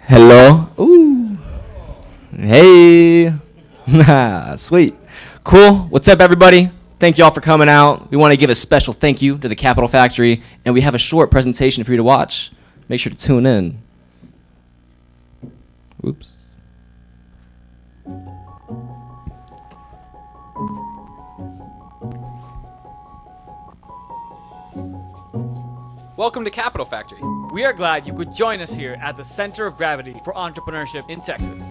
Hello. Ooh. Hey. Sweet. Cool. What's up, everybody? Thank you all for coming out. We want to give a special thank you to the Capital Factory, and we have a short presentation for you to watch. Make sure to tune in. Oops. Welcome to Capital Factory. We are glad you could join us here at the center of gravity for entrepreneurship in Texas.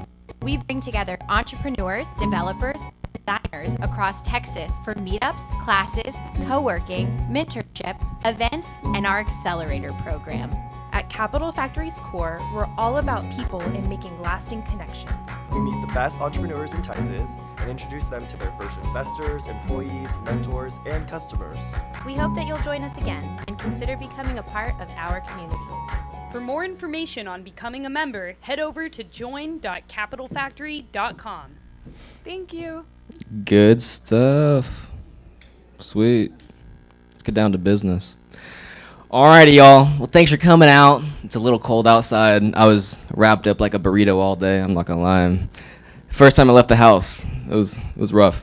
We bring together entrepreneurs, developers, and designers across Texas for meetups, classes, co-working, mentorship, events, and our accelerator program. At Capital Factory's core, we're all about people and making lasting connections. We meet the best entrepreneurs in Texas and introduce them to their first investors, employees, mentors, and customers. We hope that you'll join us again and consider becoming a part of our community. For more information on becoming a member, head over to join.capitalfactory.com. Thank you. Good stuff. Sweet. Let's get down to business. Alrighty, y'all. Well, thanks for coming out. It's a little cold outside. I was wrapped up like a burrito all day. I'm not gonna lie. First time I left the house. It was rough.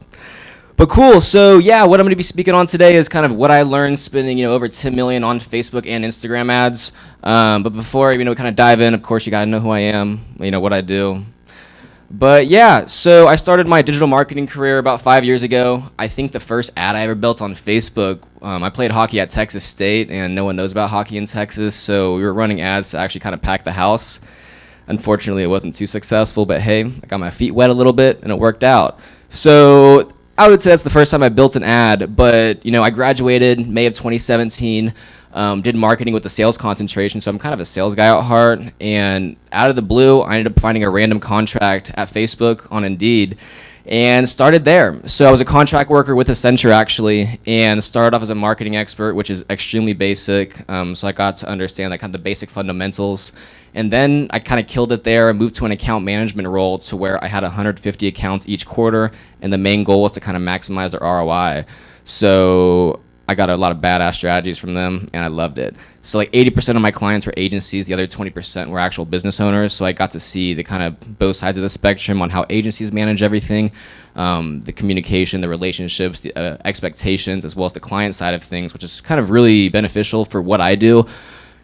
But cool. So yeah, what I'm gonna be speaking on today is kind of what I learned spending over 10 million on Facebook and Instagram ads. But before kind of dive in, of course, you gotta know who I am. What I do. But yeah, so I started my digital marketing career about 5 years ago. I think the first ad I ever built on Facebook, I played hockey at Texas State, and no one knows about hockey in Texas, so we were running ads to actually kind of pack the house. Unfortunately, it wasn't too successful, but hey, I got my feet wet a little bit, and it worked out. So I would say that's the first time I built an ad, but I graduated May of 2017. Did marketing with a sales concentration, so I'm kind of a sales guy at heart. And out of the blue, I ended up finding a random contract at Facebook on Indeed and started there. So I was a contract worker with Accenture actually, and started off as a marketing expert, which is extremely basic. So I got to understand kind of the basic fundamentals. And then I kind of killed it there and moved to an account management role to where I had 150 accounts each quarter, and the main goal was to kind of maximize their ROI. So I got a lot of badass strategies from them, and I loved it. So 80% of my clients were agencies, the other 20% were actual business owners. So I got to see the kind of both sides of the spectrum on how agencies manage everything, the communication, the relationships, the expectations, as well as the client side of things, which is kind of really beneficial for what I do.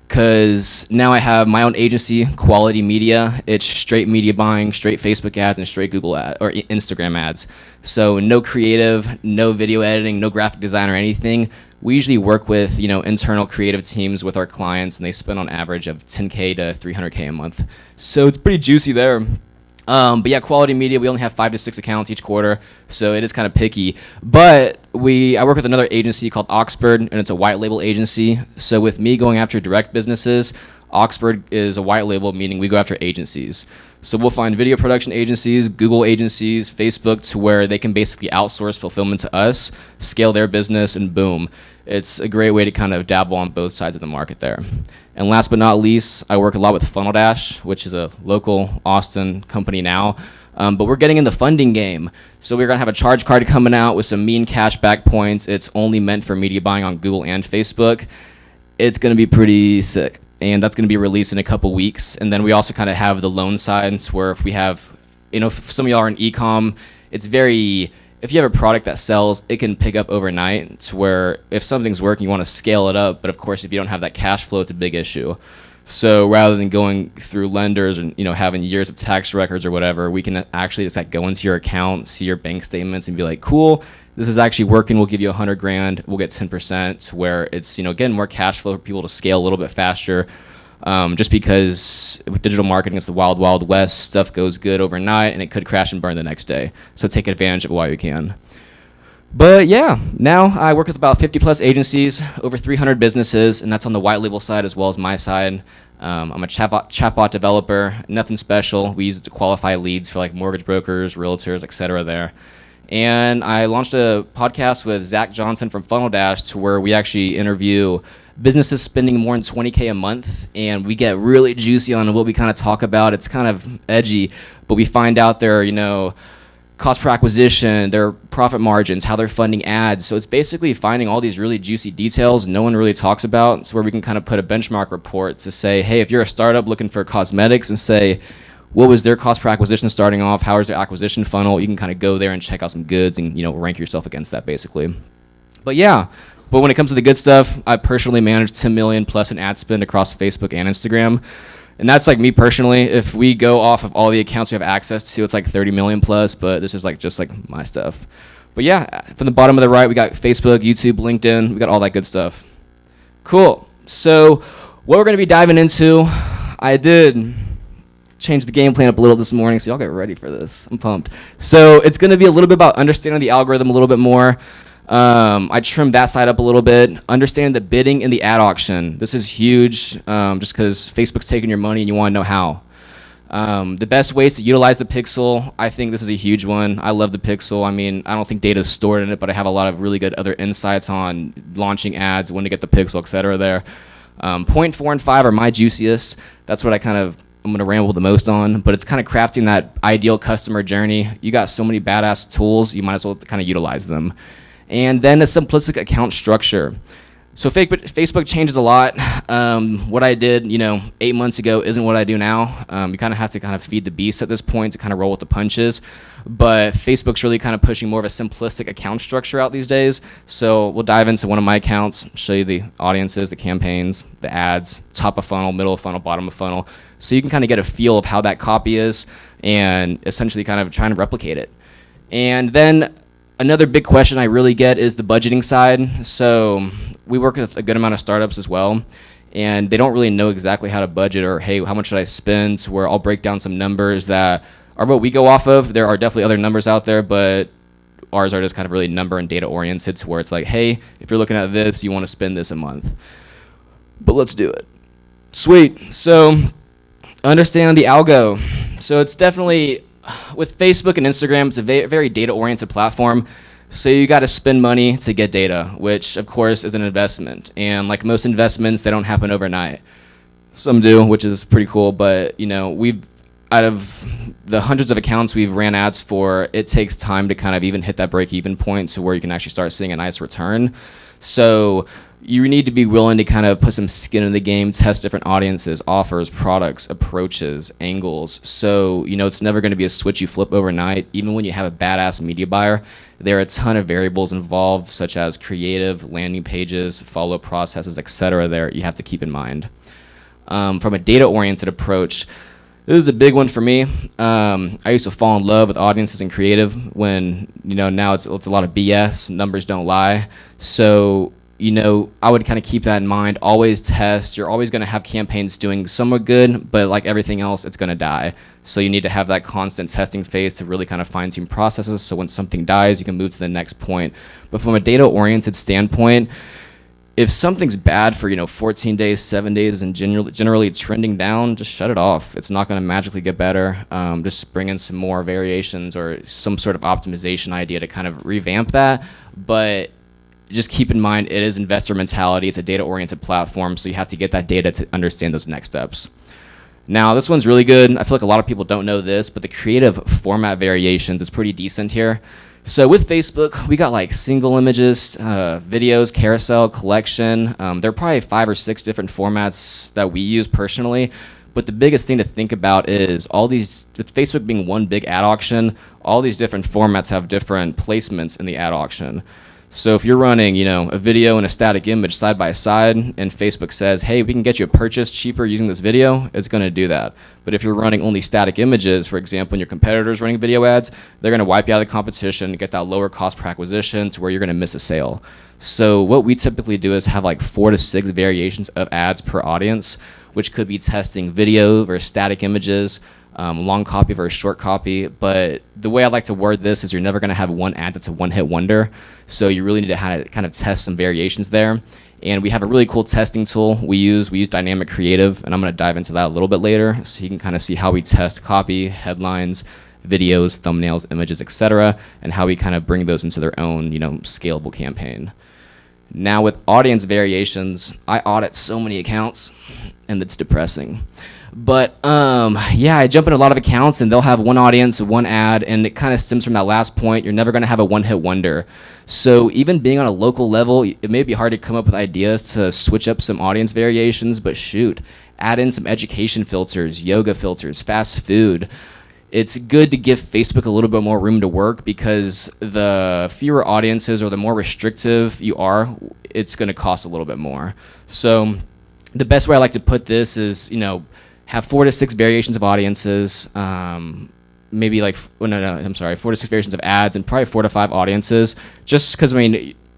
Because now I have my own agency, Quality Media. It's straight media buying, straight Facebook ads, and straight Google or Instagram ads. So no creative, no video editing, no graphic design or anything. We usually work with internal creative teams with our clients, and they spend on average of 10K to 300K a month. So it's pretty juicy there. But yeah, Quality Media, we only have 5 to 6 accounts each quarter, so it is kind of picky. But I work with another agency called Oxford, and it's a white label agency. So with me going after direct businesses, Oxford is a white label, meaning we go after agencies. So we'll find video production agencies, Google agencies, Facebook, to where they can basically outsource fulfillment to us, scale their business, and boom. It's a great way to kind of dabble on both sides of the market there. And last but not least, I work a lot with Funnel Dash, which is a local Austin company now. But we're getting in the funding game. So we're going to have a charge card coming out with some mean cashback points. It's only meant for media buying on Google and Facebook. It's going to be pretty sick. And that's going to be released in a couple weeks. And then we also kind of have the loan side, where if we have, if some of y'all are in e-com, it's very, if you have a product that sells, it can pick up overnight, to where if something's working, you want to scale it up. But of course, if you don't have that cash flow, it's a big issue. So rather than going through lenders and having years of tax records or whatever, we can actually just go into your account, see your bank statements, and be like, cool, this is actually working. We'll give you $100,000. We'll get 10%, where it's getting more cash flow for people to scale a little bit faster. Just because with digital marketing, it's the wild, wild west. Stuff goes good overnight, and it could crash and burn the next day. So take advantage of it while you can. But yeah, now I work with about 50 plus agencies, over 300 businesses, and that's on the white label side as well as my side. I'm a chatbot developer, nothing special. We use it to qualify leads for mortgage brokers, realtors, etc. there. And I launched a podcast with Zach Johnson from Funnel Dash, to where we actually interview businesses spending more than 20K a month, and we get really juicy on what we kind of talk about. It's kind of edgy, but we find out they're cost per acquisition, their profit margins, how they're funding ads. So it's basically finding all these really juicy details no one really talks about. It's where we can kind of put a benchmark report to say, hey, if you're a startup looking for cosmetics, and say, what was their cost per acquisition starting off? How is their acquisition funnel? You can kind of go there and check out some goods and, rank yourself against that basically. But yeah, but when it comes to the good stuff, I personally manage 10 million plus in ad spend across Facebook and Instagram. And that's like me personally. If we go off of all the accounts we have access to, it's like 30 million plus, but this is like just like my stuff. But yeah, from the bottom of the right, we got Facebook, YouTube, LinkedIn, we got all that good stuff. Cool. So what we're going to be diving into, I did change the game plan up a little this morning, so y'all get ready for this. I'm pumped. So it's going to be a little bit about understanding the algorithm a little bit more. I trimmed that side up a little bit. Understanding the bidding in the ad auction. This is huge, just because Facebook's taking your money and you want to know how. The best ways to utilize the pixel, I think this is a huge one. I love the pixel. I mean, I don't think data is stored in it, but I have a lot of really good other insights on launching ads, when to get the pixel, etc. there. Point 4 and 5 are my juiciest. That's what I'm going to ramble the most on, but it's kind of crafting that ideal customer journey. You got so many badass tools, you might as well kind of utilize them. And then a simplistic account structure. So Facebook changes a lot. What I did, 8 months ago isn't what I do now. You kind of have to feed the beast at this point to kind of roll with the punches. But Facebook's really kind of pushing more of a simplistic account structure out these days. So we'll dive into one of my accounts, show you the audiences, the campaigns, the ads, top of funnel, middle of funnel, bottom of funnel. So you can kind of get a feel of how that copy is and essentially kind of trying to replicate it. And then another big question I really get is the budgeting side. So we work with a good amount of startups as well, and they don't really know exactly how to budget or, hey, how much should I spend? So where I'll break down some numbers that are what we go off of. There are definitely other numbers out there, but ours are just kind of really number and data oriented to where it's like, hey, if you're looking at this, you want to spend this a month. But let's do it. Sweet. So understand the algo. So it's definitely, with Facebook and Instagram, it's a very data-oriented platform. So you got to spend money to get data, which of course is an investment. And like most investments, they don't happen overnight. Some do, which is pretty cool. But we've, out of the hundreds of accounts we've ran ads for, it takes time to kind of even hit that break-even point to where you can actually start seeing a nice return. So you need to be willing to kind of put some skin in the game, test different audiences, offers, products, approaches, angles. So, it's never going to be a switch you flip overnight. Even when you have a badass media buyer, there are a ton of variables involved, such as creative, landing pages, follow processes, etc. there you have to keep in mind. From a data-oriented approach, this is a big one for me. I used to fall in love with audiences and creative when, now it's a lot of BS. Numbers don't lie. So, I would kind of keep that in mind. Always test. You're always going to have campaigns doing somewhat good, but like everything else, it's going to die. So you need to have that constant testing phase to really kind of fine-tune processes. So when something dies, you can move to the next point. But from a data-oriented standpoint, if something's bad for 14 days, 7 days, and generally it's trending down, just shut it off. It's not going to magically get better. Just bring in some more variations or some sort of optimization idea to kind of revamp that. But just keep in mind, it is investor mentality. It's a data-oriented platform, so you have to get that data to understand those next steps. Now, this one's really good. I feel like a lot of people don't know this, but the creative format variations is pretty decent here. So with Facebook, we got like single images, videos, carousel, collection. There are probably 5 or 6 different formats that we use personally. But the biggest thing to think about is all these, with Facebook being one big ad auction, all these different formats have different placements in the ad auction. So if you're running, a video and a static image side by side, and Facebook says, hey, we can get you a purchase cheaper using this video, it's going to do that. But if you're running only static images, for example, and your competitor's running video ads, they're going to wipe you out of the competition, get that lower cost per acquisition to where you're going to miss a sale. So what we typically do is have like 4 to 6 variations of ads per audience, which could be testing video versus static images, long copy versus short copy. But the way I like to word this is you're never going to have one ad that's a one-hit wonder. So you really need to kind of test some variations there. And we have a really cool testing tool we use. We use dynamic creative, and I'm going to dive into that a little bit later so you can kind of see how we test copy, headlines, videos, thumbnails, images, etc., and how we kind of bring those into their own, scalable campaign. Now with audience variations, I audit so many accounts, and it's depressing. But yeah, I jump in a lot of accounts and they'll have one audience, one ad, and it kind of stems from that last point. You're never going to have a one-hit wonder. So even being on a local level, it may be hard to come up with ideas to switch up some audience variations, but shoot, add in some education filters, yoga filters, fast food. It's good to give Facebook a little bit more room to work, because the fewer audiences or the more restrictive you are, it's going to cost a little bit more. So the best way I like to put this is, have 4 to 6 variations of audiences, maybe like, 4 to 6 variations of ads, and probably 4 to 5 audiences, just because,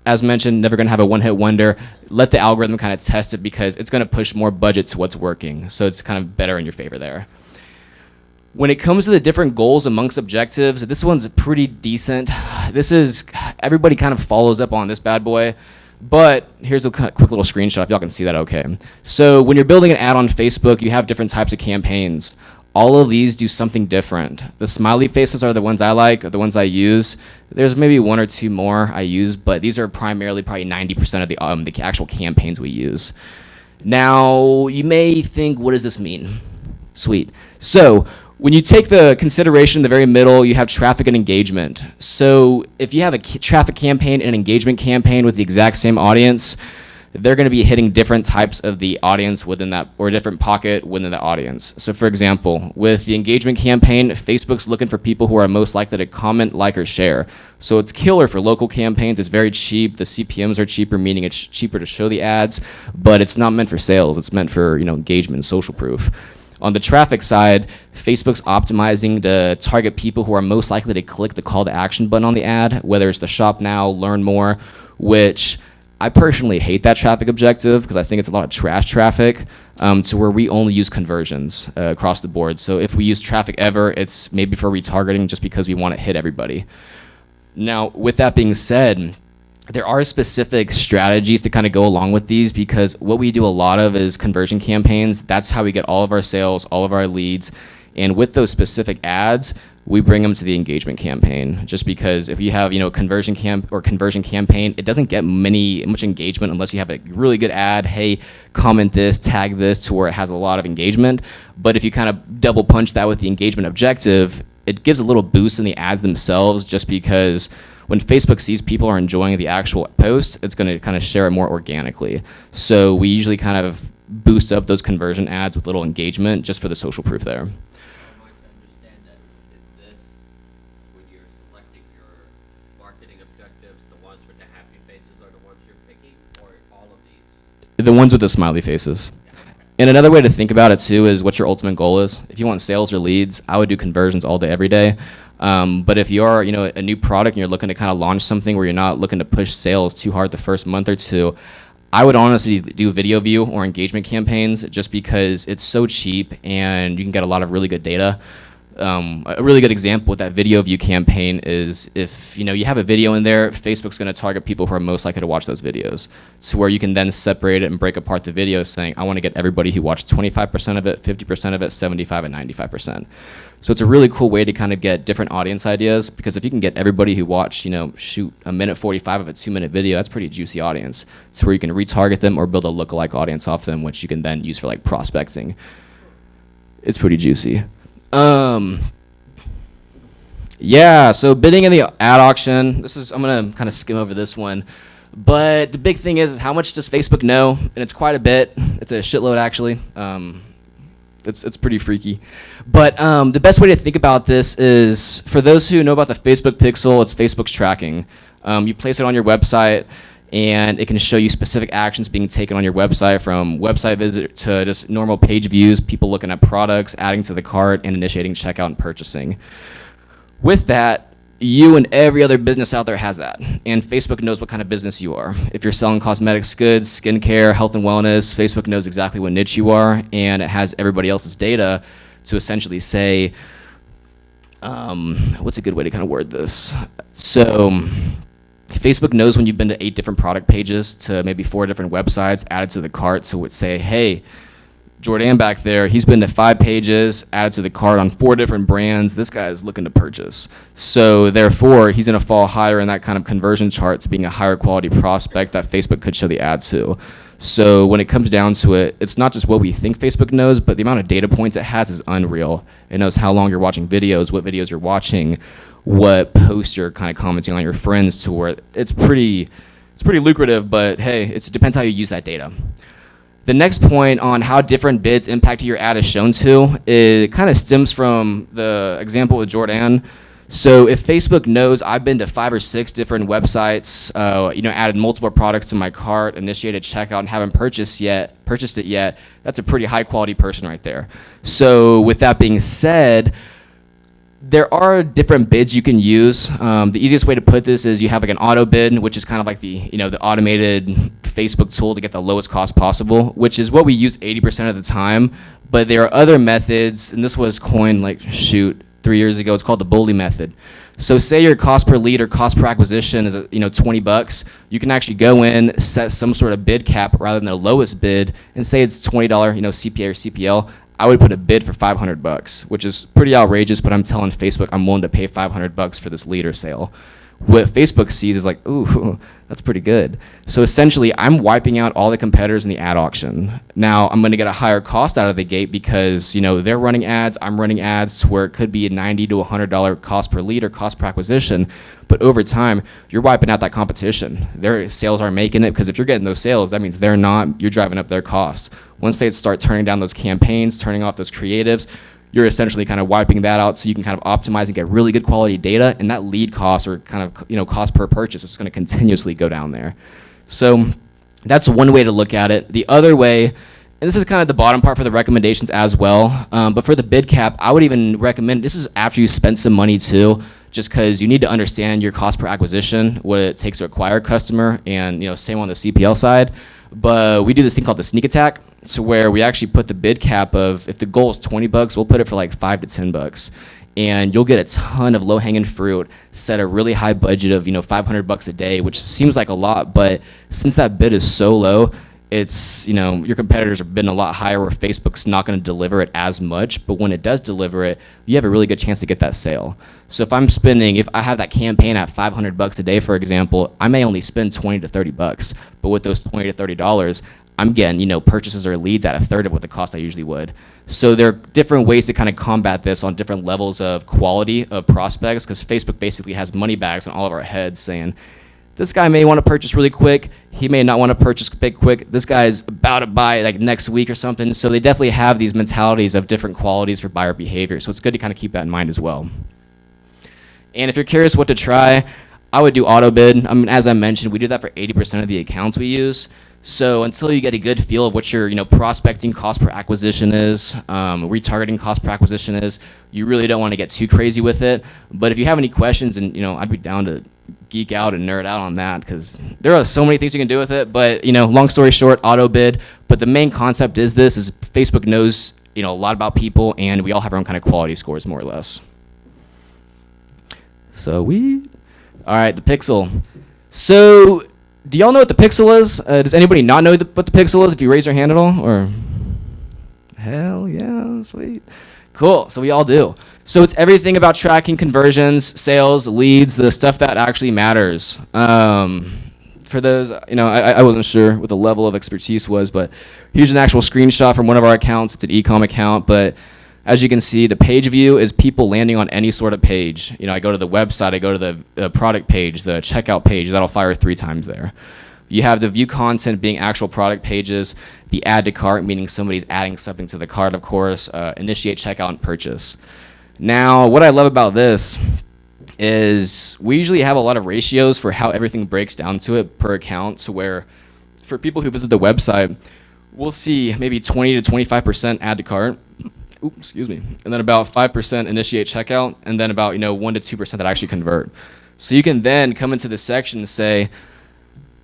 as mentioned, never going to have a one-hit wonder. Let the algorithm kind of test it, because it's going to push more budget to what's working. So it's kind of better in your favor there. When it comes to the different goals amongst objectives, this one's pretty decent. Everybody kind of follows up on this bad boy, but here's a quick little screenshot if y'all can see that okay. So when you're building an ad on Facebook, you have different types of campaigns. All of these do something different. The smiley faces are the ones I like, or the ones I use. There's maybe 1 or 2 more I use, but these are primarily probably 90% of the actual campaigns we use. Now, you may think, what does this mean? Sweet. So when you take the consideration in the very middle, you have traffic and engagement. So if you have a traffic campaign and an engagement campaign with the exact same audience, they're going to be hitting different types of the audience within that, or a different pocket within the audience. So for example, with the engagement campaign, Facebook's looking for people who are most likely to comment, like, or share. So it's killer for local campaigns. It's very cheap. The CPMs are cheaper, meaning it's cheaper to show the ads, but it's not meant for sales. It's meant for, engagement and social proof. On the traffic side, Facebook's optimizing to target people who are most likely to click the call to action button on the ad, whether it's the shop now, learn more, which I personally hate that traffic objective, because I think it's a lot of trash traffic, to where we only use conversions across the board. So if we use traffic ever, it's maybe for retargeting, just because we want to hit everybody. Now, with that being said, there are specific strategies to kind of go along with these, because what we do a lot of is conversion campaigns. That's how we get all of our sales, all of our leads. And with those specific ads, we bring them to the engagement campaign, just because if you have, conversion campaign, it doesn't get much engagement unless you have a really good ad. Hey, comment this, tag this, to where it has a lot of engagement. But if you kind of double punch that with the engagement objective, it gives a little boost in the ads themselves, just because when Facebook sees people are enjoying the actual post, it's going to kind of share it more organically. So we usually kind of boost up those conversion ads with little engagement, just for the social proof there. The ones with the smiley faces. And another way to think about it too is what your ultimate goal is. If you want sales or leads, I would do conversions all day, every day. But if you're, a new product and you're looking to kind of launch something where you're not looking to push sales too hard the first month or two, I would honestly do video view or engagement campaigns, just because it's so cheap and you can get a lot of really good data. A really good example with that video view campaign is, if you have a video in there, Facebook's going to target people who are most likely to watch those videos, to where you can then separate it and break apart the videos, saying I want to get everybody who watched 25% of it, 50% of it, 75 and 95%. So it's a really cool way to kind of get different audience ideas, because if you can get everybody who watched, shoot, a minute 45 of a 2-minute video, that's pretty juicy audience. It's where you can retarget them or build a lookalike audience off them, which you can then use for like prospecting. It's pretty juicy. Yeah, so bidding in the ad auction, I'm going to kind of skim over this one. But the big thing is, how much does Facebook know? And it's quite a bit. It's a shitload, actually. It's pretty freaky. But the best way to think about this is, for those who know about the Facebook pixel, it's Facebook's tracking. You place it on your website, and it can show you specific actions being taken on your website, from website visit to just normal page views, people looking at products, adding to the cart, and initiating checkout and purchasing. With that, you and every other business out there has that, and Facebook knows what kind of business you are. If you're selling cosmetics, goods, skincare, health and wellness, Facebook knows exactly what niche you are, and it has everybody else's data to essentially say, what's a good way to kind of word this? So Facebook knows when you've been to 8 different product pages to maybe 4 different websites, added to the cart, so it would say, hey, Jordan back there, he's been to 5 pages, added to the cart on 4 different brands. This guy is looking to purchase. So therefore, he's going to fall higher in that kind of conversion chart to being a higher quality prospect that Facebook could show the ad to. So when it comes down to it, it's not just what we think Facebook knows, but the amount of data points it has is unreal. It knows how long you're watching videos, what videos you're watching, what posts you're kind of commenting on your friends, to where it's pretty lucrative, but hey, it depends how you use that data. The next point on how different bids impact your ad is shown to, it kind of stems from the example with Jordan. So if Facebook knows I've been to 5 or 6 different websites, added multiple products to my cart, initiated checkout, and haven't purchased it yet, that's a pretty high quality person right there. So with that being said, there are different bids you can use. The easiest way to put this is you have like an auto bid, which is kind of like the automated Facebook tool to get the lowest cost possible, which is what we use 80% of the time. But there are other methods, and this was coined 3 years ago. It's called the bully method. So say your cost per lead or cost per acquisition is $20. You can actually go in, set some sort of bid cap rather than the lowest bid, and say it's $20 CPA or CPL. I would put a bid for $500, which is pretty outrageous, but I'm telling Facebook I'm willing to pay $500 for this lead or sale. What Facebook sees is like, ooh, that's pretty good. So essentially, I'm wiping out all the competitors in the ad auction. Now, I'm going to get a higher cost out of the gate because, they're running ads, I'm running ads, where it could be a $90 to $100 cost per lead or cost per acquisition. But over time, you're wiping out that competition. Their sales aren't making it, because if you're getting those sales, that means they're not. You're driving up their costs. Once they start turning down those campaigns, turning off those creatives, you're essentially kind of wiping that out, so you can kind of optimize and get really good quality data, and that lead cost or kind of cost per purchase is going to continuously go down there. So that's one way to look at it. The other way, and this is kind of the bottom part for the recommendations as well, but for the bid cap, I would even recommend, this is after you spend some money too, just because you need to understand your cost per acquisition, what it takes to acquire a customer, and same on the CPL side. But we do this thing called the sneak attack, so where we actually put the bid cap of, if the goal is $20, we'll put it for like $5 to $10, and you'll get a ton of low-hanging fruit, set a really high budget of $500 a day, which seems like a lot, but since that bid is so low, it's your competitors are bidding a lot higher, where Facebook's not going to deliver it as much, but when it does deliver it, you have a really good chance to get that sale. So if I have that campaign at $500 a day, for example, I may only spend $20 to $30, but with those $20 to $30, I'm getting purchases or leads at a third of what the cost I usually would. So there are different ways to kind of combat this on different levels of quality of prospects, because Facebook basically has money bags on all of our heads saying, this guy may want to purchase really quick. He may not want to purchase big quick. This guy's about to buy like next week or something. So they definitely have these mentalities of different qualities for buyer behavior. So it's good to kind of keep that in mind as well. And if you're curious what to try, I would do auto bid. As I mentioned, we do that for 80% of the accounts we use. So until you get a good feel of what your prospecting cost per acquisition is, retargeting cost per acquisition is, you really don't want to get too crazy with it. But if you have any questions, and I'd be down to geek out and nerd out on that, because there are so many things you can do with it. But long story short, auto bid. But the main concept is Facebook knows a lot about people, and we all have our own kind of quality scores, more or less. So all right, the pixel. So do y'all know what the pixel is? Does anybody not know what the pixel is if you raise your hand at all? Or hell yeah, sweet. Cool, so we all do. So it's everything about tracking conversions, sales, leads, the stuff that actually matters. For those, I wasn't sure what the level of expertise was, but here's an actual screenshot from one of our accounts. It's an e-com account, but as you can see, the page view is people landing on any sort of page. I go to the website, I go to the product page, the checkout page, that'll fire 3 times there. You have the view content being actual product pages, the add to cart, meaning somebody's adding something to the cart, of course, initiate checkout and purchase. Now, what I love about this is we usually have a lot of ratios for how everything breaks down to it per account, to where for people who visit the website, we'll see maybe 20 to 25% add to cart, and then about 5% initiate checkout, and then about 1 to 2% that actually convert. So you can then come into this section and say,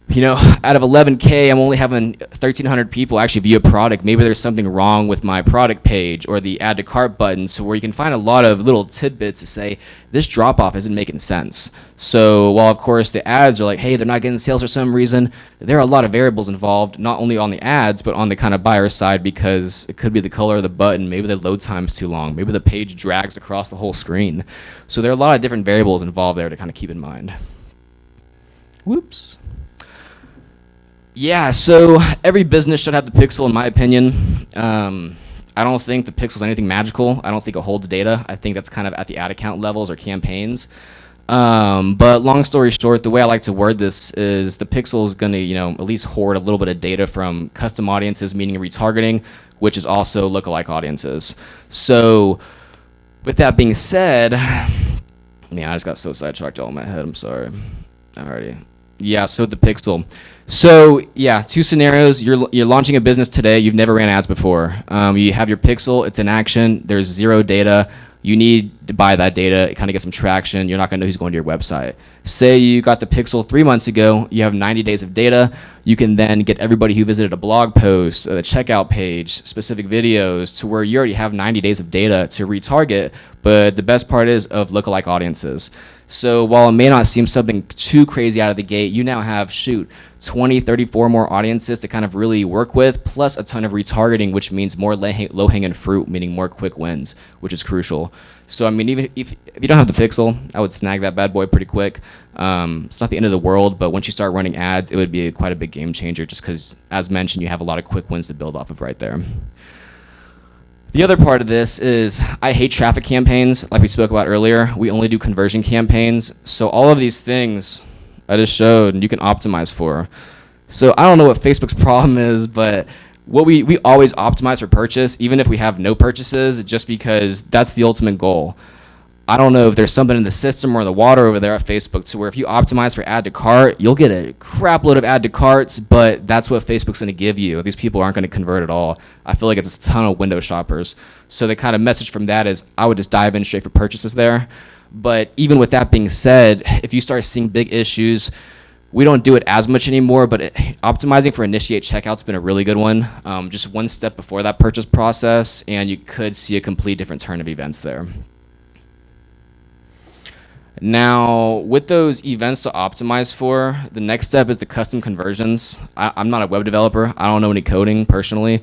out of 11K, I'm only having 1,300 people actually view a product. Maybe there's something wrong with my product page or the add to cart button, so where you can find a lot of little tidbits to say, this drop off isn't making sense. So while of course the ads are like, hey, they're not getting sales for some reason, there are a lot of variables involved, not only on the ads, but on the kind of buyer side, because it could be the color of the button, maybe the load time's too long, maybe the page drags across the whole screen. So there are a lot of different variables involved there to kind of keep in mind. Whoops. Yeah, so every business should have the pixel, in my opinion. I don't think the pixel is anything magical. I don't think it holds data. I think that's kind of at the ad account levels or campaigns. But long story short, the way I like to word this is the pixel is going to, at least hoard a little bit of data from custom audiences, meaning retargeting, which is also lookalike audiences. So with that being said, man, I just got so sidetracked all in my head. I'm sorry. Alrighty. Yeah, so the pixel. So yeah, two scenarios. You're launching a business today. You've never ran ads before. You have your pixel. It's in action. There's zero data. You need to buy that data, kind of get some traction. You're not going to know who's going to your website. Say you got the pixel 3 months ago. You have 90 days of data. You can then get everybody who visited a blog post, a checkout page, specific videos, to where you already have 90 days of data to retarget. But the best part is of lookalike audiences. So while it may not seem something too crazy out of the gate, you now have, 20, 34 more audiences to kind of really work with, plus a ton of retargeting, which means more low-hanging fruit, meaning more quick wins, which is crucial. So, I mean, even if you don't have the pixel, I would snag that bad boy pretty quick. It's not the end of the world, but once you start running ads, it would be quite a big game changer just because, as mentioned, you have a lot of quick wins to build off of right there. The other part of this is I hate traffic campaigns, like we spoke about earlier. We only do conversion campaigns. So all of these things I just showed, you can optimize for. So I don't know what Facebook's problem is, but what we always optimize for purchase, even if we have no purchases, just because that's the ultimate goal. I don't know if there's something in the system or in the water over there at Facebook to where if you optimize for add to cart, you'll get a crap load of add to carts, but that's what Facebook's going to give you. These people aren't going to convert at all. I feel like it's a ton of window shoppers. So the kind of message from that is I would just dive in straight for purchases there. But even with that being said, if you start seeing big issues, we don't do it as much anymore, but optimizing for initiate checkout's been a really good one. Just one step before that purchase process, and you could see a complete different turn of events there. Now, with those events to optimize for, the next step is the custom conversions. I'm not a web developer. I don't know any coding personally.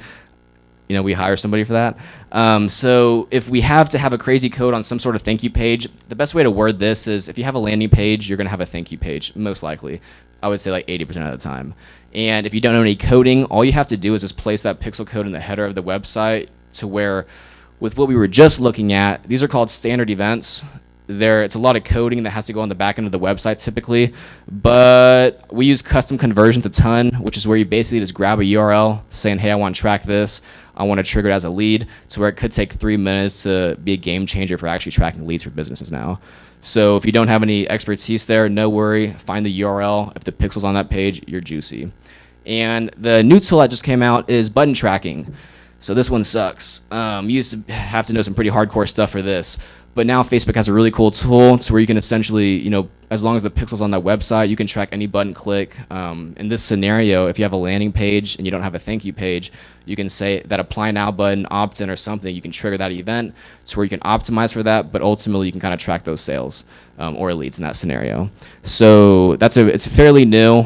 We hire somebody for that. So if we have to have a crazy code on some sort of thank you page, the best way to word this is if you have a landing page, you're going to have a thank you page, most likely. I would say like 80% of the time. And if you don't know any coding, all you have to do is just place that pixel code in the header of the website to where, with what we were just looking at, these are called standard events. It's a lot of coding that has to go on the back end of the website typically, but we use custom conversions a ton, which is where you basically just grab a URL saying, hey, I want to track this. I want to trigger it as a lead, to where it could take 3 minutes to be a game changer for actually tracking leads for businesses now. So if you don't have any expertise there, no worry. Find the URL. If the pixel's on that page, you're juicy. And the new tool that just came out is button tracking. So this one sucks. You used to have to know some pretty hardcore stuff for this. But now Facebook has a really cool tool to where you can essentially, as long as the pixel's on that website, you can track any button click. In this scenario, if you have a landing page and you don't have a thank you page, you can say that apply now button, opt in or something. You can trigger that event to where you can optimize for that, but ultimately you can kind of track those sales or leads in that scenario. So it's fairly new,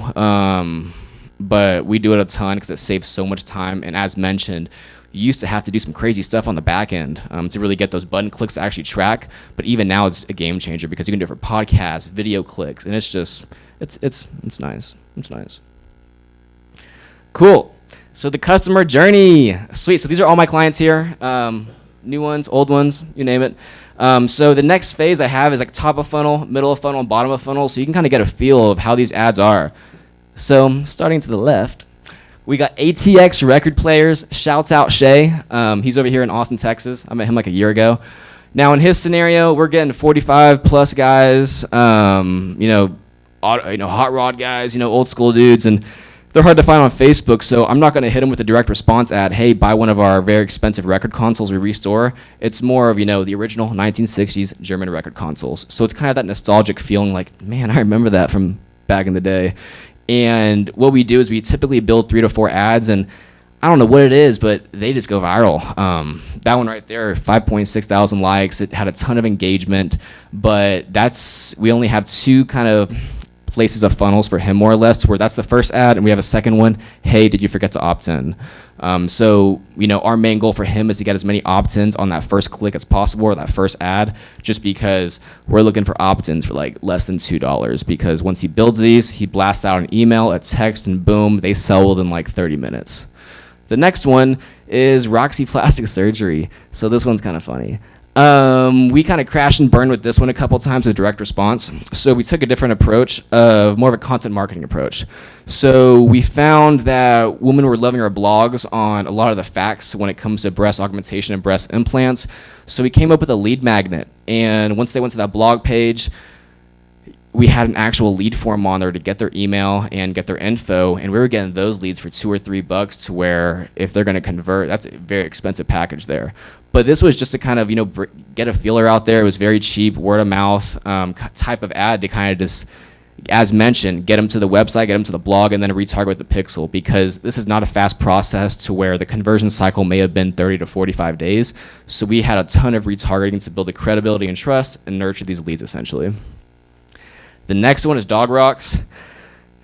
but we do it a ton because it saves so much time. And as mentioned, you used to have to do some crazy stuff on the back end to really get those button clicks to actually track. But even now, it's a game changer because you can do it for podcasts, video clicks, and it's just, it's nice. It's nice. Cool. So the customer journey. Sweet. So these are all my clients here. New ones, old ones, you name it. So the next phase I have is like top of funnel, middle of funnel, and bottom of funnel. So you can kind of get a feel of how these ads are. So starting to the left, we got ATX record players. Shouts out Shay. He's over here in Austin, Texas. I met him like a year ago. Now in his scenario, we're getting 45 plus guys, hot rod guys, old school dudes, and they're hard to find on Facebook. So I'm not going to hit them with a direct response ad. Hey, buy one of our very expensive record consoles we restore. It's more of the original 1960s German record consoles. So it's kind of that nostalgic feeling, like, man, I remember that from back in the day. And what we do is we typically build 3 to 4 ads, and I don't know what it is, but they just go viral. That one right there, 5.6 thousand likes. It had a ton of engagement, but we only have 2 kind of places of funnels for him more or less, where that's the first ad, and we have a second one, hey, did you forget to opt in? So, our main goal for him is to get as many opt-ins on that first click as possible, or that first ad, just because we're looking for opt-ins for like less than $2, because once he builds these, he blasts out an email, a text, and boom, they sell within like 30 minutes. The next one is Roxy Plastic Surgery. So this one's kind of funny. We kind of crashed and burned with this one a couple times with direct response. So we took a different approach of more of a content marketing approach. So we found that women were loving our blogs on a lot of the facts when it comes to breast augmentation and breast implants. So we came up with a lead magnet. And once they went to that blog page, we had an actual lead form on there to get their email and get their info, and we were getting those leads for $2 or $3 to where if they're going to convert, that's a very expensive package there. But this was just to kind of, get a feeler out there. It was very cheap, word of mouth type of ad to kind of just, as mentioned, get them to the website, get them to the blog, and then retarget with the pixel, because this is not a fast process to where the conversion cycle may have been 30 to 45 days. So we had a ton of retargeting to build the credibility and trust and nurture these leads essentially. The next one is dog rocks.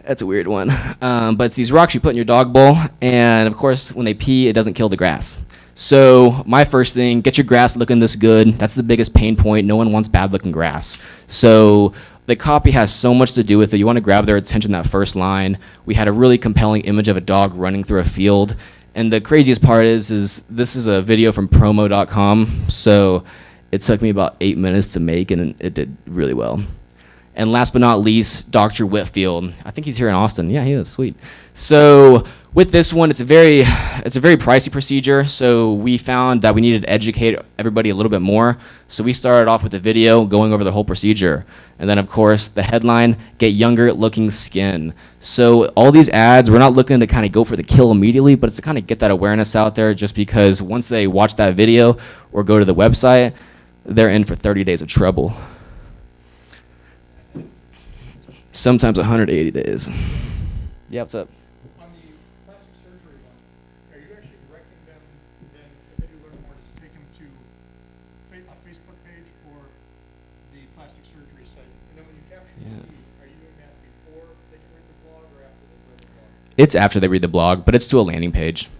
That's a weird one. But it's these rocks you put in your dog bowl, and of course, when they pee, it doesn't kill the grass. So my first thing, get your grass looking this good. That's the biggest pain point. No one wants bad looking grass. So the copy has so much to do with it. You want to grab their attention that first line. We had a really compelling image of a dog running through a field. And the craziest part is this is a video from promo.com. So it took me about 8 minutes to make, and it did really well. And last but not least, Dr. Whitfield. I think he's here in Austin. Yeah, he is. Sweet. So with this one, it's a very pricey procedure. So we found that we needed to educate everybody a little bit more. So we started off with a video going over the whole procedure. And then, of course, the headline, get younger looking skin. So all these ads, we're not looking to kind of go for the kill immediately, but it's to kind of get that awareness out there, just because once they watch that video or go to the website, they're in for 30 days of trouble. Sometimes 180 days. Yeah, what's up? On the plastic surgery one, are you actually directing them then, if they do learn more, to take them to a Facebook page or the plastic surgery site? And then when you capture the lead, are you doing that before they can read the blog or after they read the blog? It's after they read the blog, but it's to a landing page.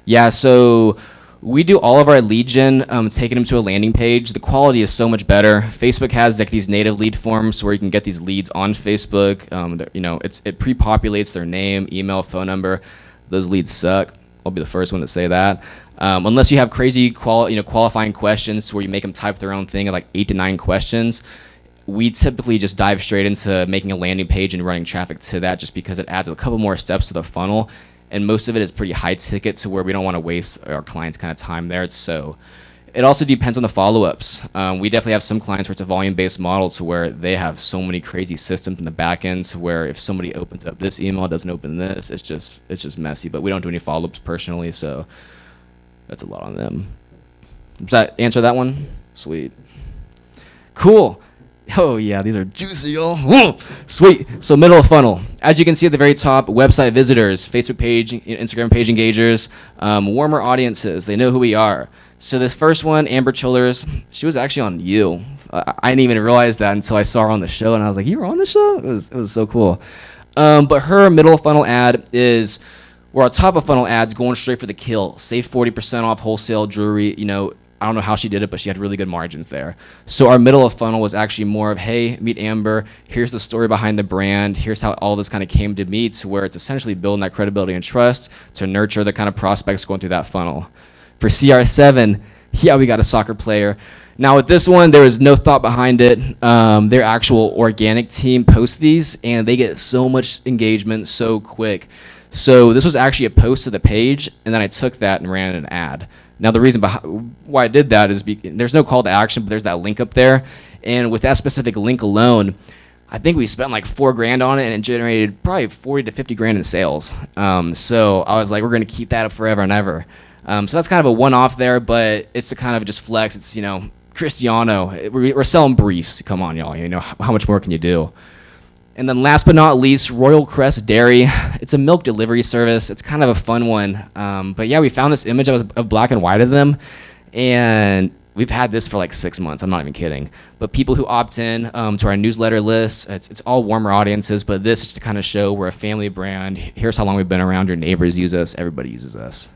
Yeah, so we do all of our lead gen, taking them to a landing page. The quality is so much better. Facebook has like these native lead forms where you can get these leads on Facebook. It pre-populates their name, email, phone number. Those leads suck. I'll be the first one to say that. Unless you have crazy qualifying questions where you make them type their own thing of like 8 to 9 questions. We typically just dive straight into making a landing page and running traffic to that, just because it adds a couple more steps to the funnel. And most of it is pretty high ticket, to where we don't want to waste our clients' kind of time there. So it also depends on the follow-ups. We definitely have some clients where it's a volume-based model, to where they have so many crazy systems in the back end, to where if somebody opens up this email, doesn't open this, it's just messy. But we don't do any follow-ups personally, so that's a lot on them. Does that answer that one? Sweet. Cool. Oh yeah, these are juicy, y'all. Sweet. So middle of funnel. As you can see at the very top, website visitors, Facebook page, Instagram page engagers, warmer audiences. They know who we are. So this first one, Amber Childers, she was actually on You. I didn't even realize that until I saw her on the show, and I was like, you were on the show? It was so cool. But her middle of funnel ad is, where our top of funnel ads going straight for the kill. Save 40% off wholesale jewelry, I don't know how she did it, but she had really good margins there. So our middle of funnel was actually more of, hey, meet Amber. Here's the story behind the brand. Here's how all this kind of came to me, to where it's essentially building that credibility and trust to nurture the kind of prospects going through that funnel. For CR7, yeah, we got a soccer player. Now with this one, there was no thought behind it. Their actual organic team posts these, and they get so much engagement so quick. So this was actually a post to the page, and then I took that and ran an ad. Now the reason why I did that is there's no call to action, but there's that link up there. And with that specific link alone, I think we spent like $4,000 on it, and it generated probably 40 to 50 grand in sales. So I was like, we're going to keep that up forever and ever. So that's kind of a one-off there, but it's a kind of just flex. It's, Cristiano. We're selling briefs. Come on, y'all. How much more can you do? And then last but not least, Royal Crest Dairy. It's a milk delivery service. It's kind of a fun one. But yeah, we found this image of black and white of them, and we've had this for like 6 months. I'm not even kidding. But people who opt in to our newsletter list, it's all warmer audiences, but this is to kind of show we're a family brand. Here's how long we've been around. Your neighbors use us. Everybody uses us.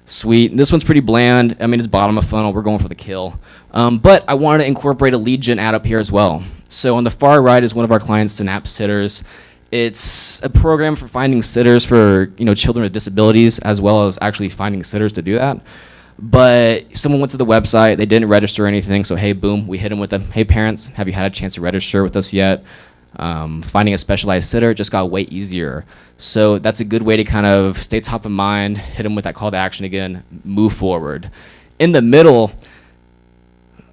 Sweet. This one's pretty bland. I mean, it's bottom of funnel. We're going for the kill. But I wanted to incorporate a lead gen ad up here as well. So on the far right is one of our clients, Synapse Sitters. It's a program for finding sitters for children with disabilities, as well as actually finding sitters to do that. But someone went to the website, they didn't register anything, so hey, boom, we hit them with a, hey parents, have you had a chance to register with us yet? Finding a specialized sitter just got way easier. So that's a good way to kind of stay top of mind, hit them with that call to action again, move forward. In the middle,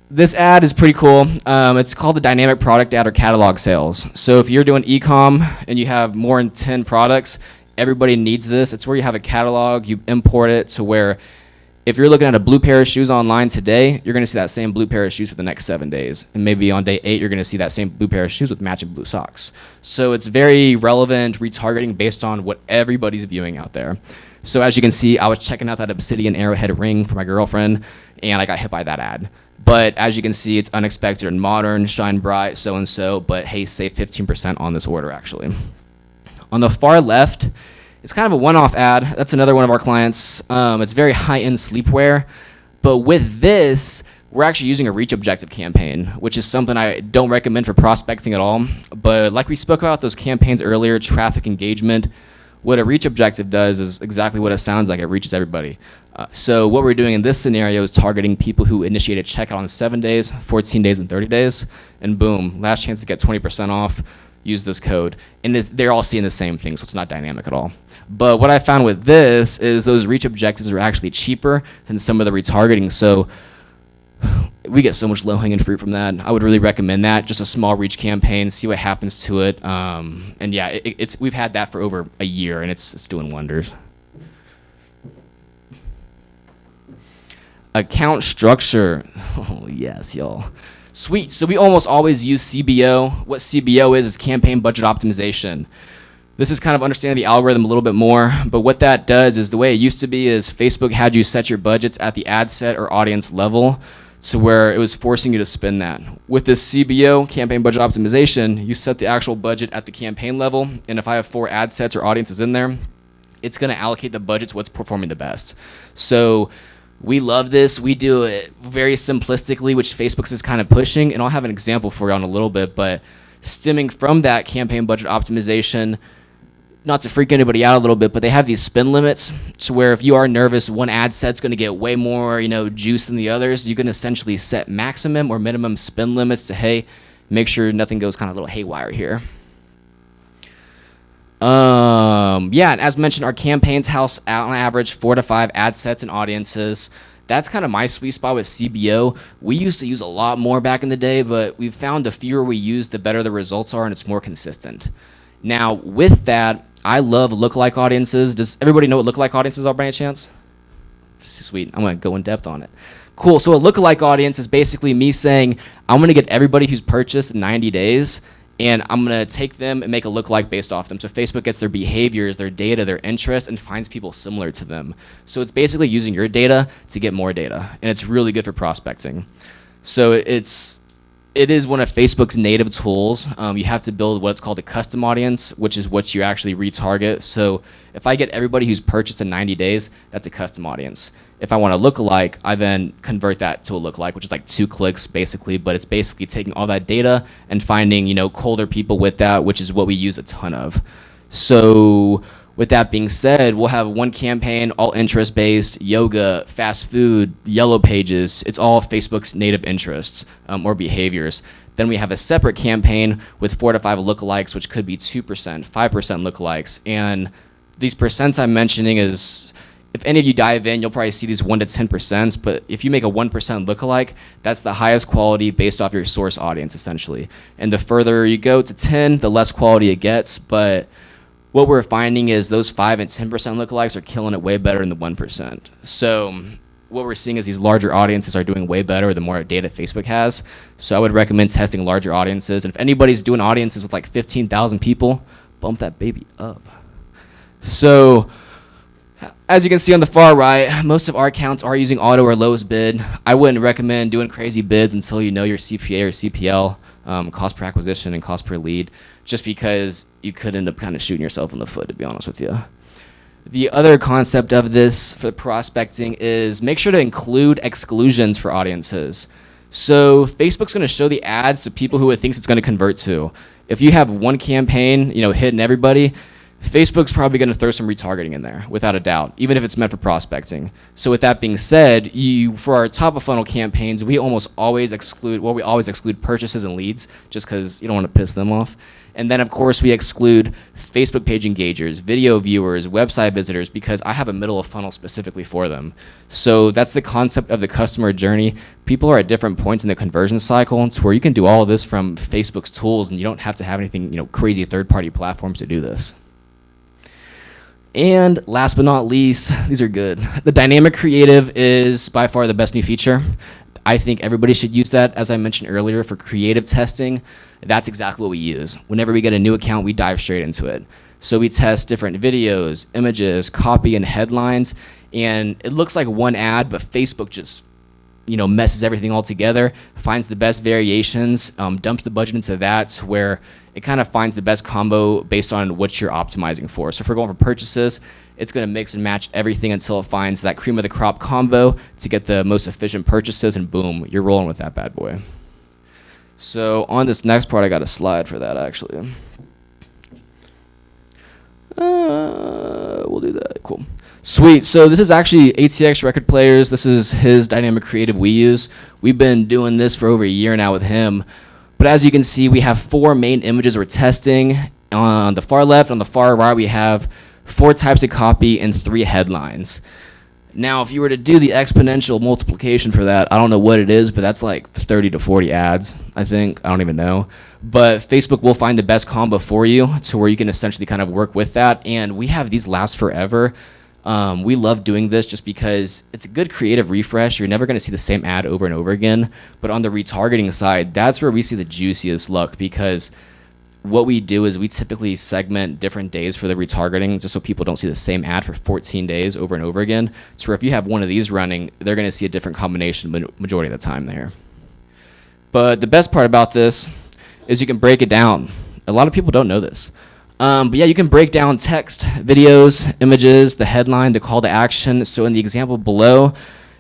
this ad is pretty cool. It's called the dynamic product ad or catalog sales. So if you're doing e-com and you have more than 10 products, everybody needs this. It's where you have a catalog, you import it to where if you're looking at a blue pair of shoes online today, you're going to see that same blue pair of shoes for the next 7 days. And maybe on day 8, you're going to see that same blue pair of shoes with matching blue socks. So it's very relevant retargeting based on what everybody's viewing out there. So as you can see, I was checking out that Obsidian Arrowhead ring for my girlfriend, and I got hit by that ad. But as you can see, it's unexpected and modern, shine bright, so-and-so, but hey, save 15% on this order, actually. On the far left, it's kind of a one-off ad. That's another one of our clients. It's very high-end sleepwear. But with this, we're actually using a reach objective campaign, which is something I don't recommend for prospecting at all. But like we spoke about those campaigns earlier, traffic engagement, what a reach objective does is exactly what it sounds like. It reaches everybody. So what we're doing in this scenario is targeting people who initiated checkout in 7 days, 14 days, and 30 days. And boom, last chance to get 20% off. Use this code. And they're all seeing the same thing, so it's not dynamic at all. But what I found with this is those reach objectives are actually cheaper than some of the retargeting. So we get so much low-hanging fruit from that. I would really recommend that. Just a small reach campaign, see what happens to it. And yeah, we've had that for over a year, and it's doing wonders. Account structure. Oh, yes, y'all. Sweet. So we almost always use CBO. What CBO is campaign budget optimization. This is kind of understanding the algorithm a little bit more, but what that does is the way it used to be is Facebook had you set your budgets at the ad set or audience level to where it was forcing you to spend that. With this CBO, campaign budget optimization, you set the actual budget at the campaign level, and if I have 4 ad sets or audiences in there, it's going to allocate the budget to what's performing the best. So we love this. We do it very simplistically, which Facebook's is kind of pushing, and I'll have an example for you in a little bit, but stemming from that campaign budget optimization, not to freak anybody out a little bit, but they have these spend limits to where if you are nervous, one ad set's going to get way more, juice than the others. You can essentially set maximum or minimum spend limits to, hey, make sure nothing goes kind of a little haywire here. Yeah, and as mentioned, our campaigns house out on average 4 to 5 ad sets and audiences. That's kind of my sweet spot with CBO. We used to use a lot more back in the day, but we've found the fewer we use, the better the results are, and it's more consistent. Now, with that, I love lookalike audiences. Does everybody know what lookalike audiences are by any chance? Sweet. I'm going to go in depth on it. Cool. So a lookalike audience is basically me saying, I'm going to get everybody who's purchased in 90 days, and I'm going to take them and make a lookalike based off them. So Facebook gets their behaviors, their data, their interests, and finds people similar to them. So it's basically using your data to get more data, and it's really good for prospecting. So it is one of Facebook's native tools. You have to build what's called a custom audience, which is what you actually retarget. So if I get everybody who's purchased in 90 days, that's a custom audience. If I want a lookalike, I then convert that to a lookalike, which is like 2 clicks basically, but it's basically taking all that data and finding, colder people with that, which is what we use a ton of. So with that being said, we'll have one campaign, all interest-based, yoga, fast food, yellow pages. It's all Facebook's native interests or behaviors. Then we have a separate campaign with 4 to 5 lookalikes, which could be 2%, 5% lookalikes. And these percents I'm mentioning is, if any of you dive in, you'll probably see these 1 to 10%, but if you make a 1% lookalike, that's the highest quality based off your source audience, essentially. And the further you go to 10, the less quality it gets, but what we're finding is those 5 and 10% lookalikes are killing it way better than the 1%. So what we're seeing is these larger audiences are doing way better the more data Facebook has. So I would recommend testing larger audiences. And if anybody's doing audiences with like 15,000 people, bump that baby up. So As you can see on the far right, most of our accounts are using auto or lowest bid. I wouldn't recommend doing crazy bids until you know your CPA or CPL, cost per acquisition and cost per lead, just because you could end up kind of shooting yourself in the foot, to be honest with you. The other concept of this for prospecting is make sure to include exclusions for audiences. So Facebook's going to show the ads to people who it thinks it's going to convert to. If you have one campaign, hitting everybody, Facebook's probably going to throw some retargeting in there, without a doubt, even if it's meant for prospecting. So with that being said, for our top of funnel campaigns, we always exclude purchases and leads, just because you don't want to piss them off. And then, of course, we exclude Facebook page engagers, video viewers, website visitors, because I have a middle of funnel specifically for them. So that's the concept of the customer journey. People are at different points in the conversion cycle, to where you can do all of this from Facebook's tools, and you don't have to have anything, crazy third-party platforms to do this. And last but not least, these are good. The dynamic creative is by far the best new feature. I think everybody should use that. As I mentioned earlier, for creative testing, that's exactly what we use. Whenever we get a new account, we dive straight into it. So we test different videos, images, copy, and headlines, and it looks like one ad, but Facebook just messes everything all together, finds the best variations, dumps the budget into that, to where it kind of finds the best combo based on what you're optimizing for. So if we're going for purchases, it's going to mix and match everything until it finds that cream of the crop combo to get the most efficient purchases, and boom, you're rolling with that bad boy. So on this next part, I got a slide for that, actually. We'll do that. Cool. Sweet. So this is actually ATX Record Players. This is his dynamic creative we use. We've been doing this for over a year now with him. But as you can see, we have 4 main images we're testing. On the far left, on the far right, we have 4 types of copy and 3 headlines. Now, if you were to do the exponential multiplication for that, I don't know what it is, but that's like 30 to 40 ads, I think. I don't even know. But Facebook will find the best combo for you, to where you can essentially kind of work with that. And we have these last forever. We love doing this just because it's a good creative refresh. You're never going to see the same ad over and over again. But on the retargeting side, that's where we see the juiciest luck, because what we do is we typically segment different days for the retargeting, just so people don't see the same ad for 14 days over and over again. So if you have one of these running, they're going to see a different combination majority of the time there. But the best part about this is you can break it down. A lot of people don't know this. But yeah, you can break down text, videos, images, the headline, the call to action. So in the example below,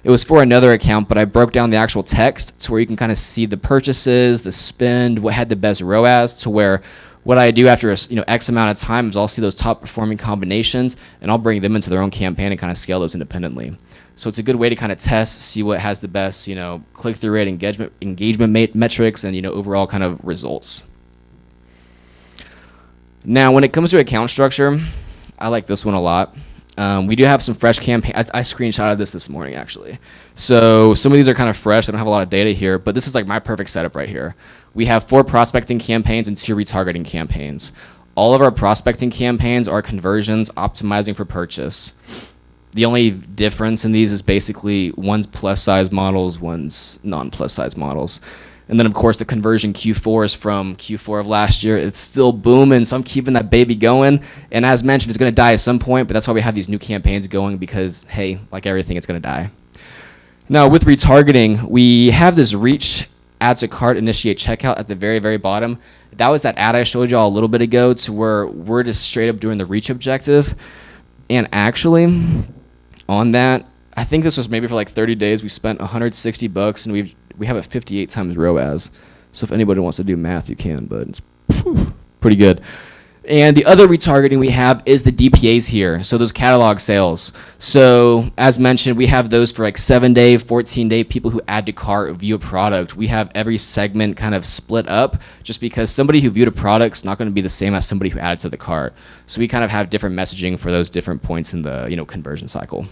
it was for another account, but I broke down the actual text to where you can kind of see the purchases, the spend, what had the best ROAS, to where what I do after X amount of time is I'll see those top performing combinations, and I'll bring them into their own campaign and kind of scale those independently. So it's a good way to kind of test, see what has the best click-through rate, engagement metrics, and overall kind of results. Now, when it comes to account structure, I like this one a lot. We do have some fresh campaigns. I screenshotted this morning, actually. So some of these are kind of fresh. I don't have a lot of data here, but this is like my perfect setup right here. We have 4 prospecting campaigns and 2 retargeting campaigns. All of our prospecting campaigns are conversions optimizing for purchase. The only difference in these is basically one's plus size models, one's non-plus size models. And then, of course, the conversion Q4 is from Q4 of last year. It's still booming, so I'm keeping that baby going. And as mentioned, it's going to die at some point, but that's why we have these new campaigns going, because, hey, like everything, it's going to die. Now, with retargeting, we have this reach, add to cart, initiate checkout at the very, very bottom. That was that ad I showed y'all a little bit ago, to where we're just straight up doing the reach objective. And actually, on that, I think this was maybe for like 30 days. We spent $160, and we have a 58 times ROAS. So if anybody wants to do math, you can, but it's pretty good. And the other retargeting we have is the DPAs here, so those catalog sales. So as mentioned, we have those for like 7-day, 14-day people who add to cart, view a product. We have every segment kind of split up, just because somebody who viewed a product is not going to be the same as somebody who added to the cart. So we kind of have different messaging for those different points in the conversion cycle.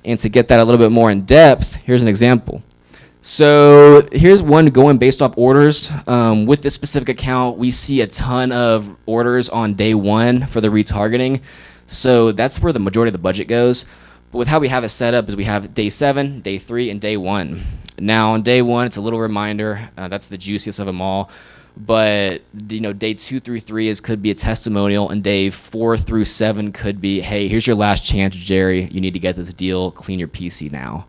And to get that a little bit more in depth, here's an example. So here's one going based off orders. With this specific account, we see a ton of orders on day 1 for the retargeting. So that's where the majority of the budget goes. But with how we have it set up is we have day 7, day 3, and day 1. Now on day 1, it's a little reminder. That's the juiciest of them all. But day 2 through 3 could be a testimonial, and day 4 through 7 could be, hey, here's your last chance, Jerry. You need to get this deal. Clean your PC now.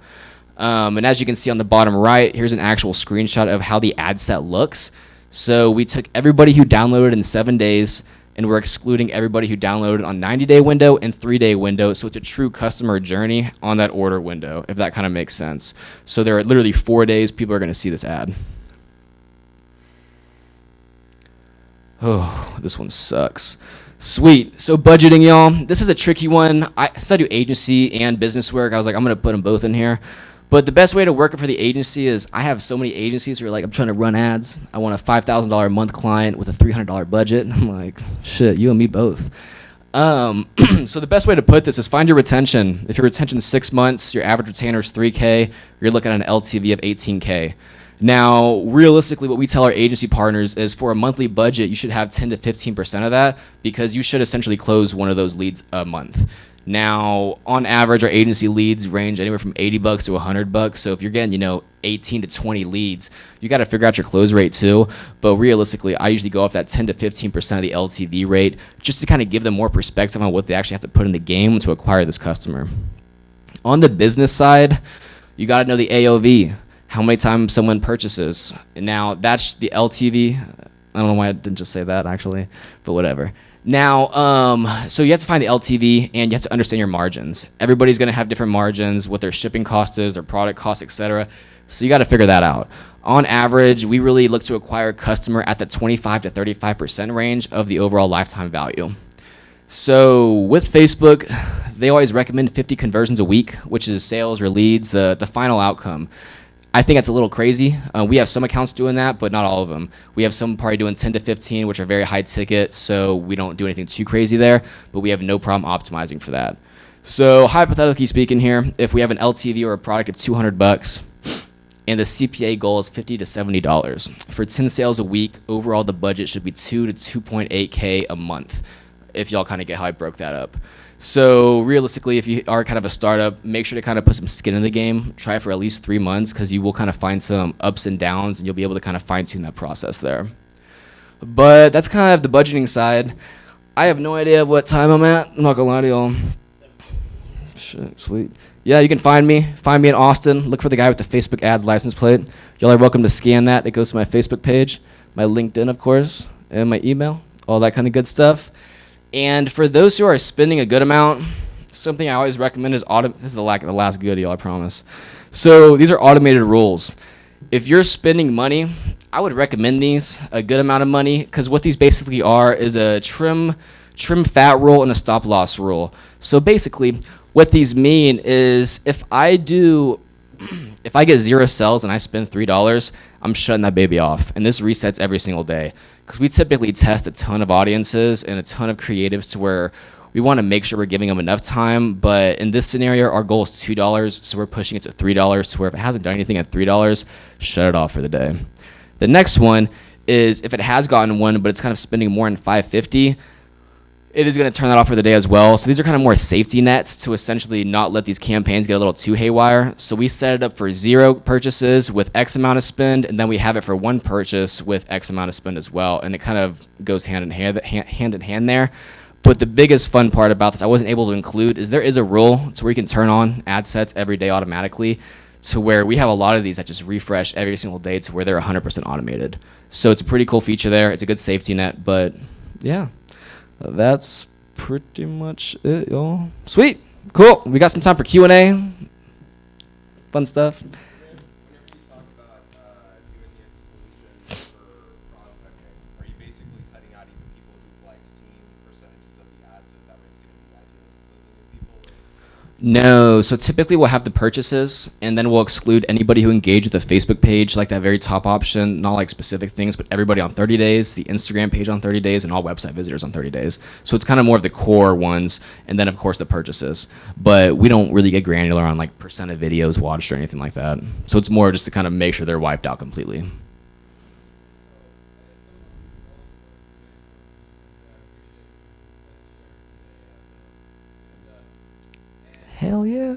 And as you can see on the bottom right, here's an actual screenshot of how the ad set looks. So we took everybody who downloaded in 7 days, and we're excluding everybody who downloaded on 90-day window and 3-day window. So it's a true customer journey on that order window, if that kind of makes sense. So there are literally 4 days people are going to see this ad. Oh, this one sucks. Sweet. So budgeting, y'all. This is a tricky one. Since I do agency and business work, I was like, I'm going to put them both in here. But the best way to work it for the agency is I have so many agencies who are like, I'm trying to run ads. I want a $5,000 a month client with a $300 budget. I'm like, shit, you and me both. So the best way to put this is find your retention. If your retention is 6 months, your average retainer is $3K, you're looking at an LTV of $18K. Now, realistically, what we tell our agency partners is for a monthly budget, you should have 10 to 15% of that because you should essentially close one of those leads a month. Now, on average, our agency leads range anywhere from $80 to $100. So if you're getting, 18 to 20 leads, you got to figure out your close rate too. But realistically, I usually go off that 10 to 15% of the LTV rate just to kind of give them more perspective on what they actually have to put in the game to acquire this customer. On the business side, you got to know the AOV, how many times someone purchases. And now that's the LTV. I don't know why I didn't just say that actually, but whatever. Now, so you have to find the LTV and you have to understand your margins. Everybody's going to have different margins, what their shipping cost is, their product cost, etc. So you got to figure that out. On average, we really look to acquire a customer at the 25 to 35% range of the overall lifetime value. So with Facebook, they always recommend 50 conversions a week, which is sales or leads, the final outcome. I think that's a little crazy. We have some accounts doing that, but not all of them. We have some probably doing 10 to 15, which are very high ticket, so we don't do anything too crazy there, but we have no problem optimizing for that. So hypothetically speaking here, if we have an LTV or a product of $200 and the CPA goal is $50 to $70, for 10 sales a week, overall the budget should be $2 to $2.8K a month, if y'all kind of get how I broke that up. So realistically, if you are kind of a startup, make sure to kind of put some skin in the game. Try for at least 3 months because you will kind of find some ups and downs and you'll be able to kind of fine tune that process there. But that's kind of the budgeting side. I have no idea what time I'm at. I'm not gonna lie to y'all. Shit, sweet. Yeah, you can find me. Find me in Austin. Look for the guy with the Facebook ads license plate. Y'all are welcome to scan that. It goes to my Facebook page, my LinkedIn, of course, and my email, all that kind of good stuff. And for those who are spending a good amount, something I always recommend is this is the last goodie, I promise. So these are automated rules. If you're spending money, I would recommend these, a good amount of money, because what these basically are is a trim fat rule and a stop loss rule. So basically, what these mean is if I get 0 sales and I spend $3, I'm shutting that baby off. And this resets every single day. Because we typically test a ton of audiences and a ton of creatives to where we want to make sure we're giving them enough time. But in this scenario, our goal is $2, so we're pushing it to $3 to where if it hasn't done anything at $3, shut it off for the day. The next one is if it has gotten one, but it's kind of spending more than $550, it is going to turn that off for the day as well. So these are kind of more safety nets to essentially not let these campaigns get a little too haywire. So we set it up for 0 purchases with X amount of spend, and then we have it for 1 purchase with X amount of spend as well. And it kind of goes hand in hand there. But the biggest fun part about this I wasn't able to include is there is a rule to where you can turn on ad sets every day automatically, to where we have a lot of these that just refresh every single day to where they're 100% automated. So it's a pretty cool feature there. It's a good safety net, but yeah. That's pretty much it, y'all. Sweet. Cool. We got some time for Q&A. Fun stuff. Whenever you talk about doing the exclusion for prospecting, are you basically cutting out even people who've seen percentages of the ads so that way it's going to be ideally completely new people? No, so typically we'll have the purchases, and then we'll exclude anybody who engaged with the Facebook page, like that very top option, not like specific things, but everybody on 30 days, the Instagram page on 30 days, and all website visitors on 30 days. So it's kind of more of the core ones, and then of course the purchases. But we don't really get granular on like percent of videos watched or anything like that. So it's more just to kind of make sure they're wiped out completely. Hell yeah.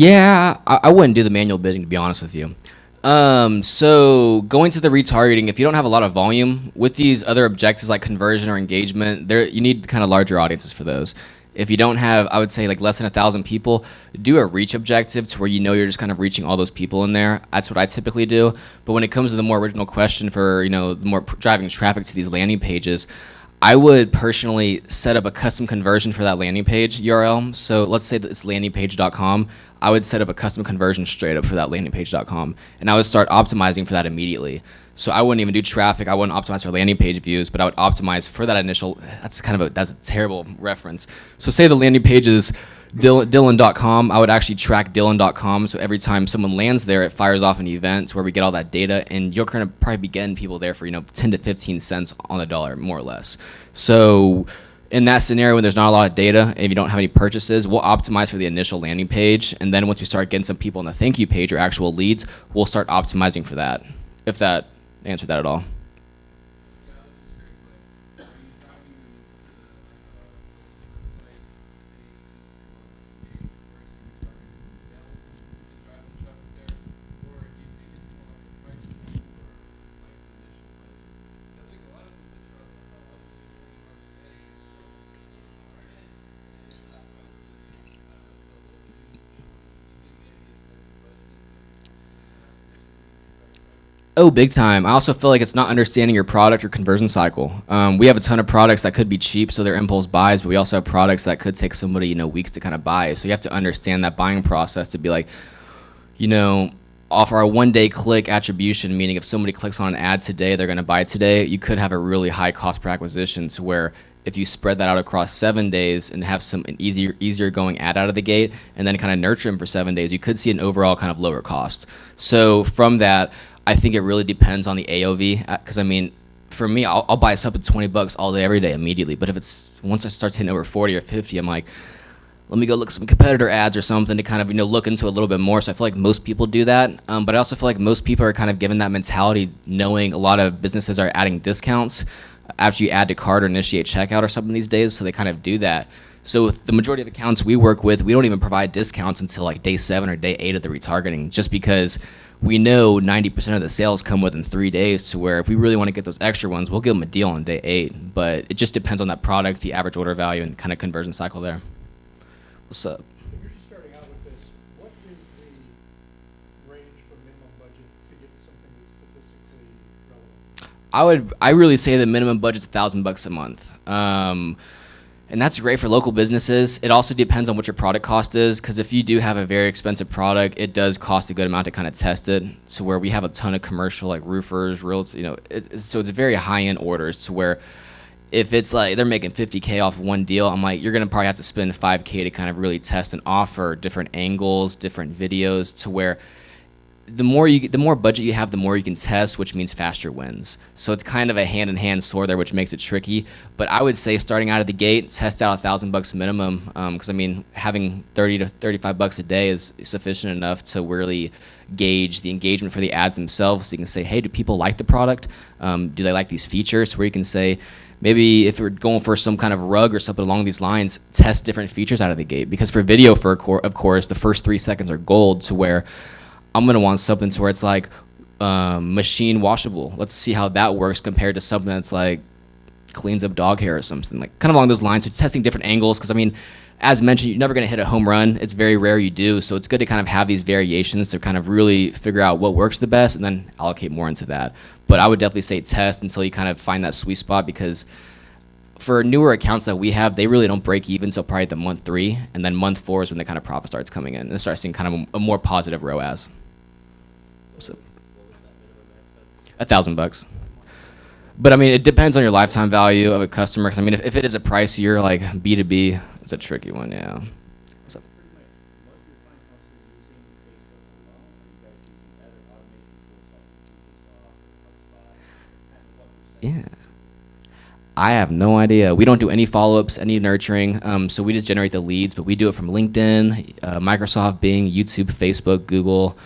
Yeah, I wouldn't do the manual bidding, to be honest with you. So going to the retargeting, if you don't have a lot of volume with these other objectives like conversion or engagement, there you need kind of larger audiences for those. If you don't have, I would say like less than 1,000 people, do a reach objective to where you know you're just kind of reaching all those people in there. That's what I typically do. But when it comes to the more original question for, the more driving traffic to these landing pages, I would personally set up a custom conversion for that landing page URL. So let's say that it's landingpage.com. I would set up a custom conversion straight up for that landingpage.com, and I would start optimizing for that immediately. So I wouldn't even do traffic. I wouldn't optimize for landing page views, but I would optimize for that initial. That's a terrible reference. So say the landing page is Dylan.com. I would actually track Dylan.com. So every time someone lands there, it fires off an event where we get all that data, and you're going to probably be getting people there for 10 to 15 cents on the dollar, more or less. So in that scenario, when there's not a lot of data, if you don't have any purchases, we'll optimize for the initial landing page, and then once we start getting some people on the thank you page or actual leads, we'll start optimizing for that. If that answered that at all. Oh, big time. I also feel like it's not understanding your product or conversion cycle. We have a ton of products that could be cheap, so they're impulse buys, but we also have products that could take somebody, weeks to kind of buy. So you have to understand that buying process to be like, offer a 1-day click attribution, meaning if somebody clicks on an ad today, they're going to buy today. You could have a really high cost per acquisition to where if you spread that out across 7 days and have an easier going ad out of the gate and then kind of nurture them for 7 days, you could see an overall kind of lower cost. So from that, I think it really depends on the AOV, because for me, I'll buy a sub at $20 all day, every day, immediately. But if once it starts hitting over 40 or 50, I'm like, let me go look at some competitor ads or something to kind of look into a little bit more. So I feel like most people do that, but I also feel like most people are kind of given that mentality, knowing a lot of businesses are adding discounts after you add to cart or initiate checkout or something these days. So they kind of do that. So with the majority of accounts we work with, we don't even provide discounts until like day 7 or day 8 of the retargeting, just because we know 90% of the sales come within 3 days, to where if we really want to get those extra ones, we'll give them a deal on day 8. But it just depends on that product, the average order value, and kind of conversion cycle there. What's up? If you're just starting out with this, what is the range for minimum budget to get something that's statistically relevant? I really say the minimum budget's $1,000 a month. And that's great for local businesses. It also depends on what your product cost is, because if you do have a very expensive product, it does cost a good amount to kind of test it. So where we have a ton of commercial, like roofers, realtors, so it's very high-end orders, to where if it's like they're making 50K off one deal, I'm like, you're gonna probably have to spend 5K to kind of really test and offer different angles, different videos, to where the more budget you have, the more you can test, which means faster wins. So it's kind of a hand-in-hand sword there, which makes it tricky. But I would say starting out of the gate, test out $1,000 minimum, because having $30 to $35 a day is sufficient enough to really gauge the engagement for the ads themselves. So you can say, hey, do people like the product? Do they like these features? Where you can say, maybe if we're going for some kind of rug or something along these lines, test different features out of the gate. Because for video, of course, the first 3 seconds are gold, to where I'm going to want something to where it's like machine washable. Let's see how that works compared to something that's like cleans up dog hair or something, like kind of along those lines. So testing different angles, because as mentioned, you're never going to hit a home run. It's very rare you do. So it's good to kind of have these variations to kind of really figure out what works the best and then allocate more into that. But I would definitely say test until you kind of find that sweet spot, because for newer accounts that we have, they really don't break even until probably the month 3, and then month 4 is when the kind of profit starts coming in and start seeing kind of a more positive ROAS. So, $1,000. But it depends on your lifetime value of a customer. Because if it is a pricier, like B2B, it's a tricky one. Yeah. So, yeah. I have no idea. We don't do any follow-ups, any nurturing. So we just generate the leads, but we do it from LinkedIn, Microsoft, Bing, YouTube, Facebook, Google.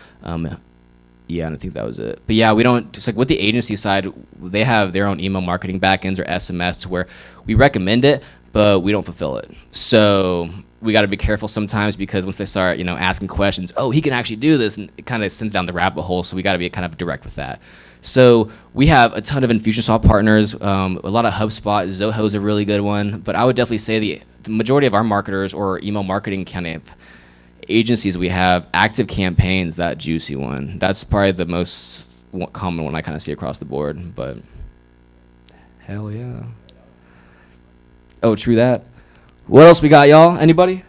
Yeah, and I think that was it. But yeah, we don't, just like with the agency side, they have their own email marketing backends or SMS, to where we recommend it, but we don't fulfill it. So we got to be careful sometimes because once they start, asking questions, oh, he can actually do this, and it kind of sends down the rabbit hole. So we got to be kind of direct with that. So we have a ton of Infusionsoft partners, a lot of HubSpot. Zoho's a really good one, but I would definitely say the majority of our marketers or email marketing kind of agencies we have, Active Campaigns, that juicy one. That's probably the most common one I kind of see across the board. But hell yeah. Oh, true that. What else we got, y'all? Anybody?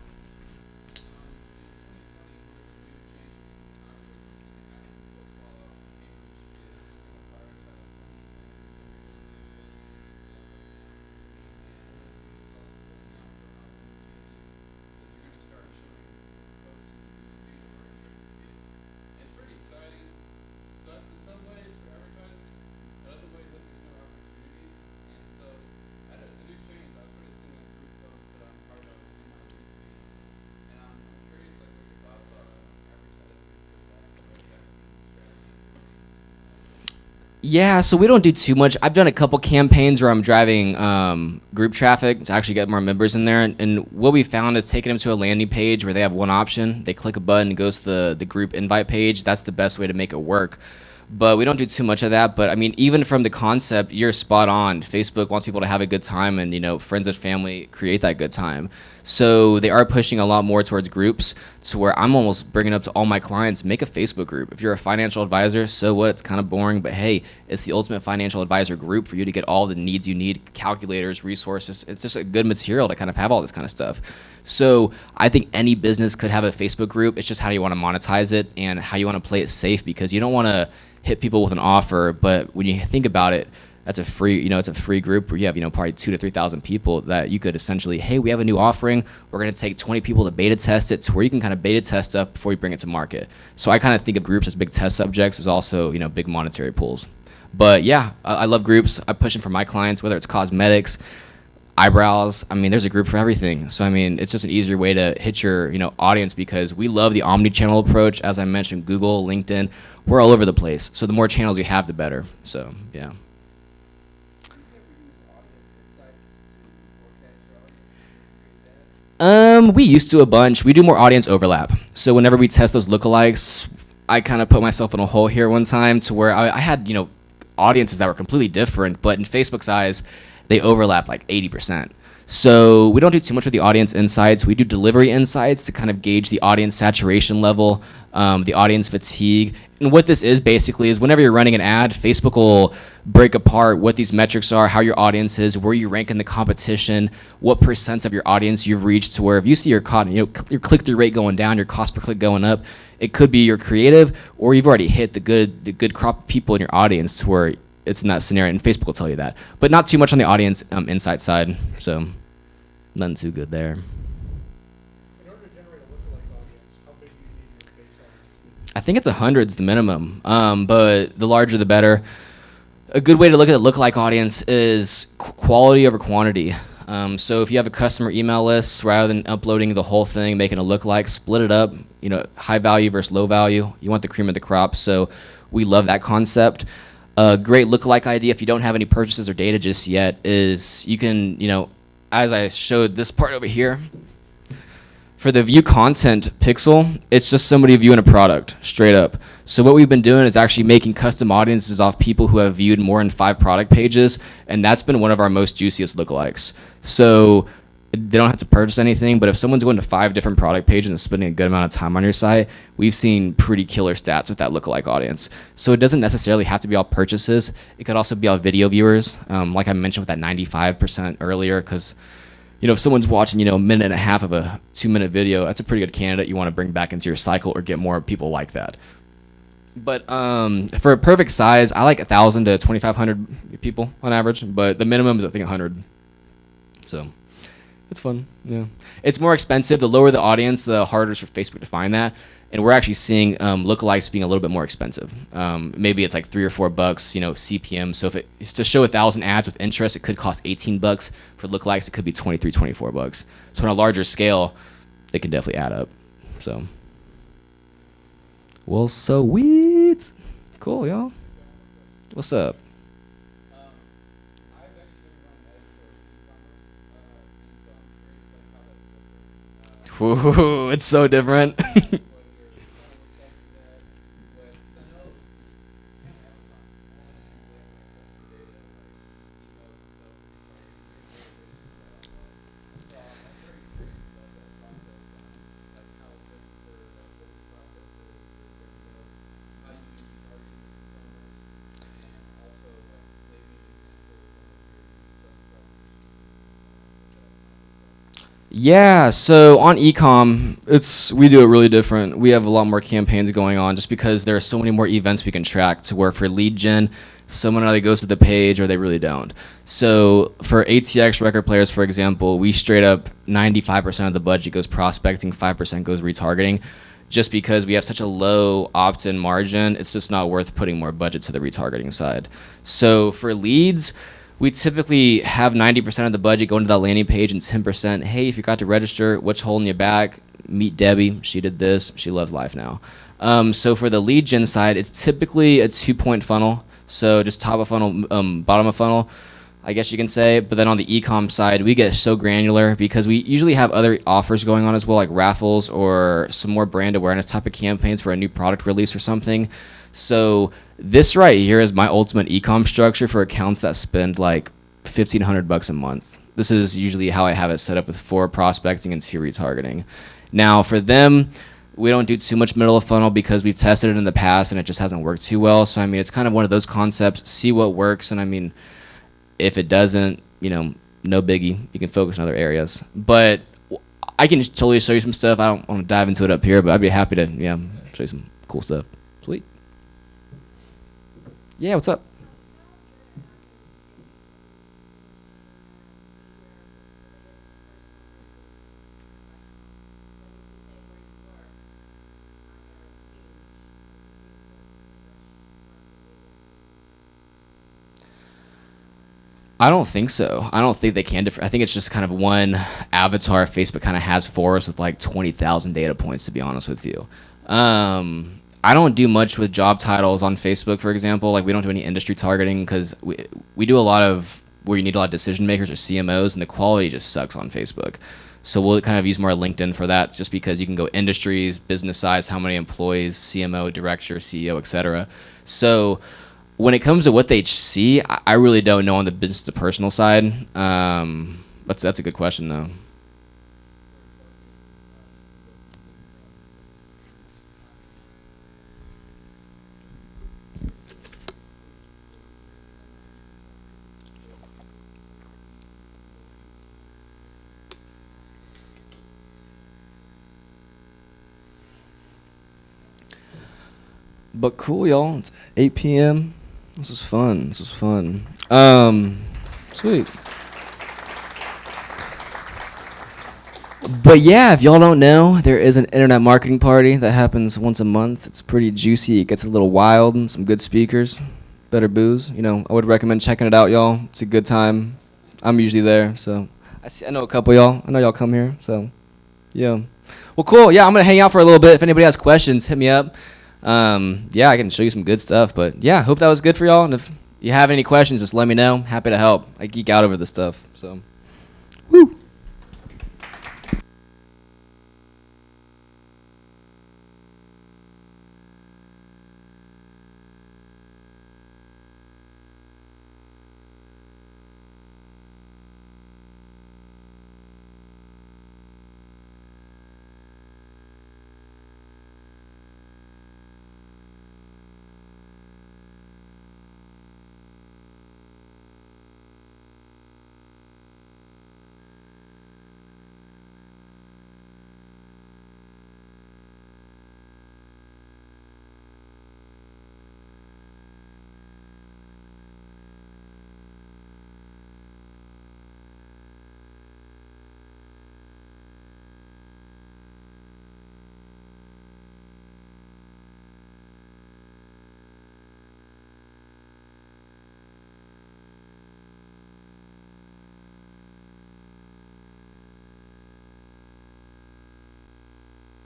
Yeah, so we don't do too much. I've done a couple campaigns where I'm driving group traffic to actually get more members in there. And what we found is taking them to a landing page where they have one option. They click a button, it goes to the group invite page. That's the best way to make it work. But we don't do too much of that. But I mean, even from the concept, you're spot on. Facebook wants people to have a good time, and friends and family create that good time. So they are pushing a lot more towards groups, to where I'm almost bringing up to all my clients, make a Facebook group. If you're a financial advisor, so what? It's kind of boring, but hey, it's the ultimate financial advisor group for you to get all the needs you need, calculators, resources. It's just a good material to kind of have all this kind of stuff. So I think any business could have a Facebook group. It's just how you want to monetize it and how you want to play it safe, because you don't want to hit people with an offer, but when you think about it, that's a free, it's a free group where you have, probably 2,000 to 3,000 people that you could essentially, hey, we have a new offering. We're going to take 20 people to beta test it, to where you can kind of beta test stuff before you bring it to market. So I kind of think of groups as big test subjects, as also, big monetary pools. But yeah, I love groups. I push them for my clients, whether it's cosmetics, eyebrows. I mean, there's a group for everything. So I mean, it's just an easier way to hit your audience, because we love the omni-channel approach. As I mentioned, Google, LinkedIn, we're all over the place. So the more channels you have, the better. So yeah. We used to a bunch. We do more audience overlap. So whenever we test those lookalikes, I kind of put myself in a hole here one time, to where I had audiences that were completely different, but in Facebook's eyes, they overlap like 80%. So we don't do too much with the audience insights. We do delivery insights to kind of gauge the audience saturation level, the audience fatigue. And what this is basically is whenever you're running an ad, Facebook will break apart what these metrics are, how your audience is, where you rank in the competition, what percent of your audience you've reached, to where if you see your click-through rate going down, your cost per click going up, it could be your creative, or you've already hit the good crop of people in your audience, to where it's in that scenario, and Facebook will tell you that. But not too much on the audience insight side, so nothing too good there. In order to generate a lookalike audience, how big do you need your base audience? I think it's 100's the minimum, but the larger the better. A good way to look at a lookalike audience is quality over quantity. So if you have a customer email list, rather than uploading the whole thing, making a lookalike, split it up, high value versus low value. You want the cream of the crop, so we love that concept. A great lookalike idea, if you don't have any purchases or data just yet, is you can, as I showed this part over here, for the view content pixel, it's just somebody viewing a product, straight up. So what we've been doing is actually making custom audiences off people who have viewed more than 5 product pages, and that's been one of our most juiciest lookalikes. So they don't have to purchase anything, but if someone's going to 5 different product pages and spending a good amount of time on your site, we've seen pretty killer stats with that lookalike audience. So it doesn't necessarily have to be all purchases. It could also be all video viewers, like I mentioned with that 95% earlier, because if someone's watching, a minute and a half of a 2-minute video, that's a pretty good candidate you want to bring back into your cycle or get more people like that. But for a perfect size, I like 1,000 to 2,500 people on average, but the minimum is, I think, 100. So it's fun. Yeah, it's more expensive. The lower the audience, the harder it's for Facebook to find that. And we're actually seeing lookalikes being a little bit more expensive. Maybe it's like $3 or $4, CPM. So if to show 1,000 ads with interest, it could cost $18. For lookalikes, it could be $23, $24. So on a larger scale, it can definitely add up. So, well, sweet. Cool, y'all. What's up? Ooh, it's so different. Yeah, so on ecom, we do it really different. We have a lot more campaigns going on just because there are so many more events we can track to where for lead gen, someone either goes to the page or they really don't. So for ATX record players, for example, we straight up 95% of the budget goes prospecting, 5% goes retargeting. Just because we have such a low opt-in margin, it's just not worth putting more budget to the retargeting side. So for leads, we typically have 90% of the budget going to that landing page and 10%, hey, if you got to register, what's holding you back? Meet Debbie. She did this. She loves life now. So for the lead gen side, it's typically a 2-point funnel. So just top of funnel, bottom of funnel, I guess you can say. But then on the e-com side, we get so granular because we usually have other offers going on as well, like raffles or some more brand awareness type of campaigns for a new product release or something. So this right here is my ultimate e-com structure for accounts that spend like $1,500 a month. This is usually how I have it set up with 4 prospecting and 2 retargeting. Now for them, we don't do too much middle of funnel because we've tested it in the past and it just hasn't worked too well. So I mean, it's kind of one of those concepts, see what works. And I mean, if it doesn't, no biggie, you can focus on other areas. But I can totally show you some stuff. I don't want to dive into it up here, but I'd be happy to, show you some cool stuff. Sweet. Yeah, what's up? I don't think so. I don't think they can differ. I think it's just kind of one avatar Facebook kind of has for us with like 20,000 data points, to be honest with you. I don't do much with job titles on Facebook, for example. Like we don't do any industry targeting because we do a lot of where you need a lot of decision makers or CMOs, and the quality just sucks on Facebook. So we'll kind of use more LinkedIn for that, just because you can go industries, business size, how many employees, CMO, director, CEO, etc. So when it comes to what they see, I really don't know on the business to personal side. That's a good question though. But cool, y'all. It's 8 p.m. This was fun. Sweet. But yeah, if y'all don't know, there is an internet marketing party that happens once a month. It's pretty juicy. It gets a little wild and some good speakers, better booze. I would recommend checking it out, y'all. It's a good time. I'm usually there, so I know a couple y'all. I know y'all come here, so yeah. Well, cool. Yeah, I'm gonna hang out for a little bit. If anybody has questions, hit me up. Yeah, I can show you some good stuff, but yeah, hope that was good for y'all. And if you have any questions, just let me know. Happy to help. I geek out over this stuff, so woo.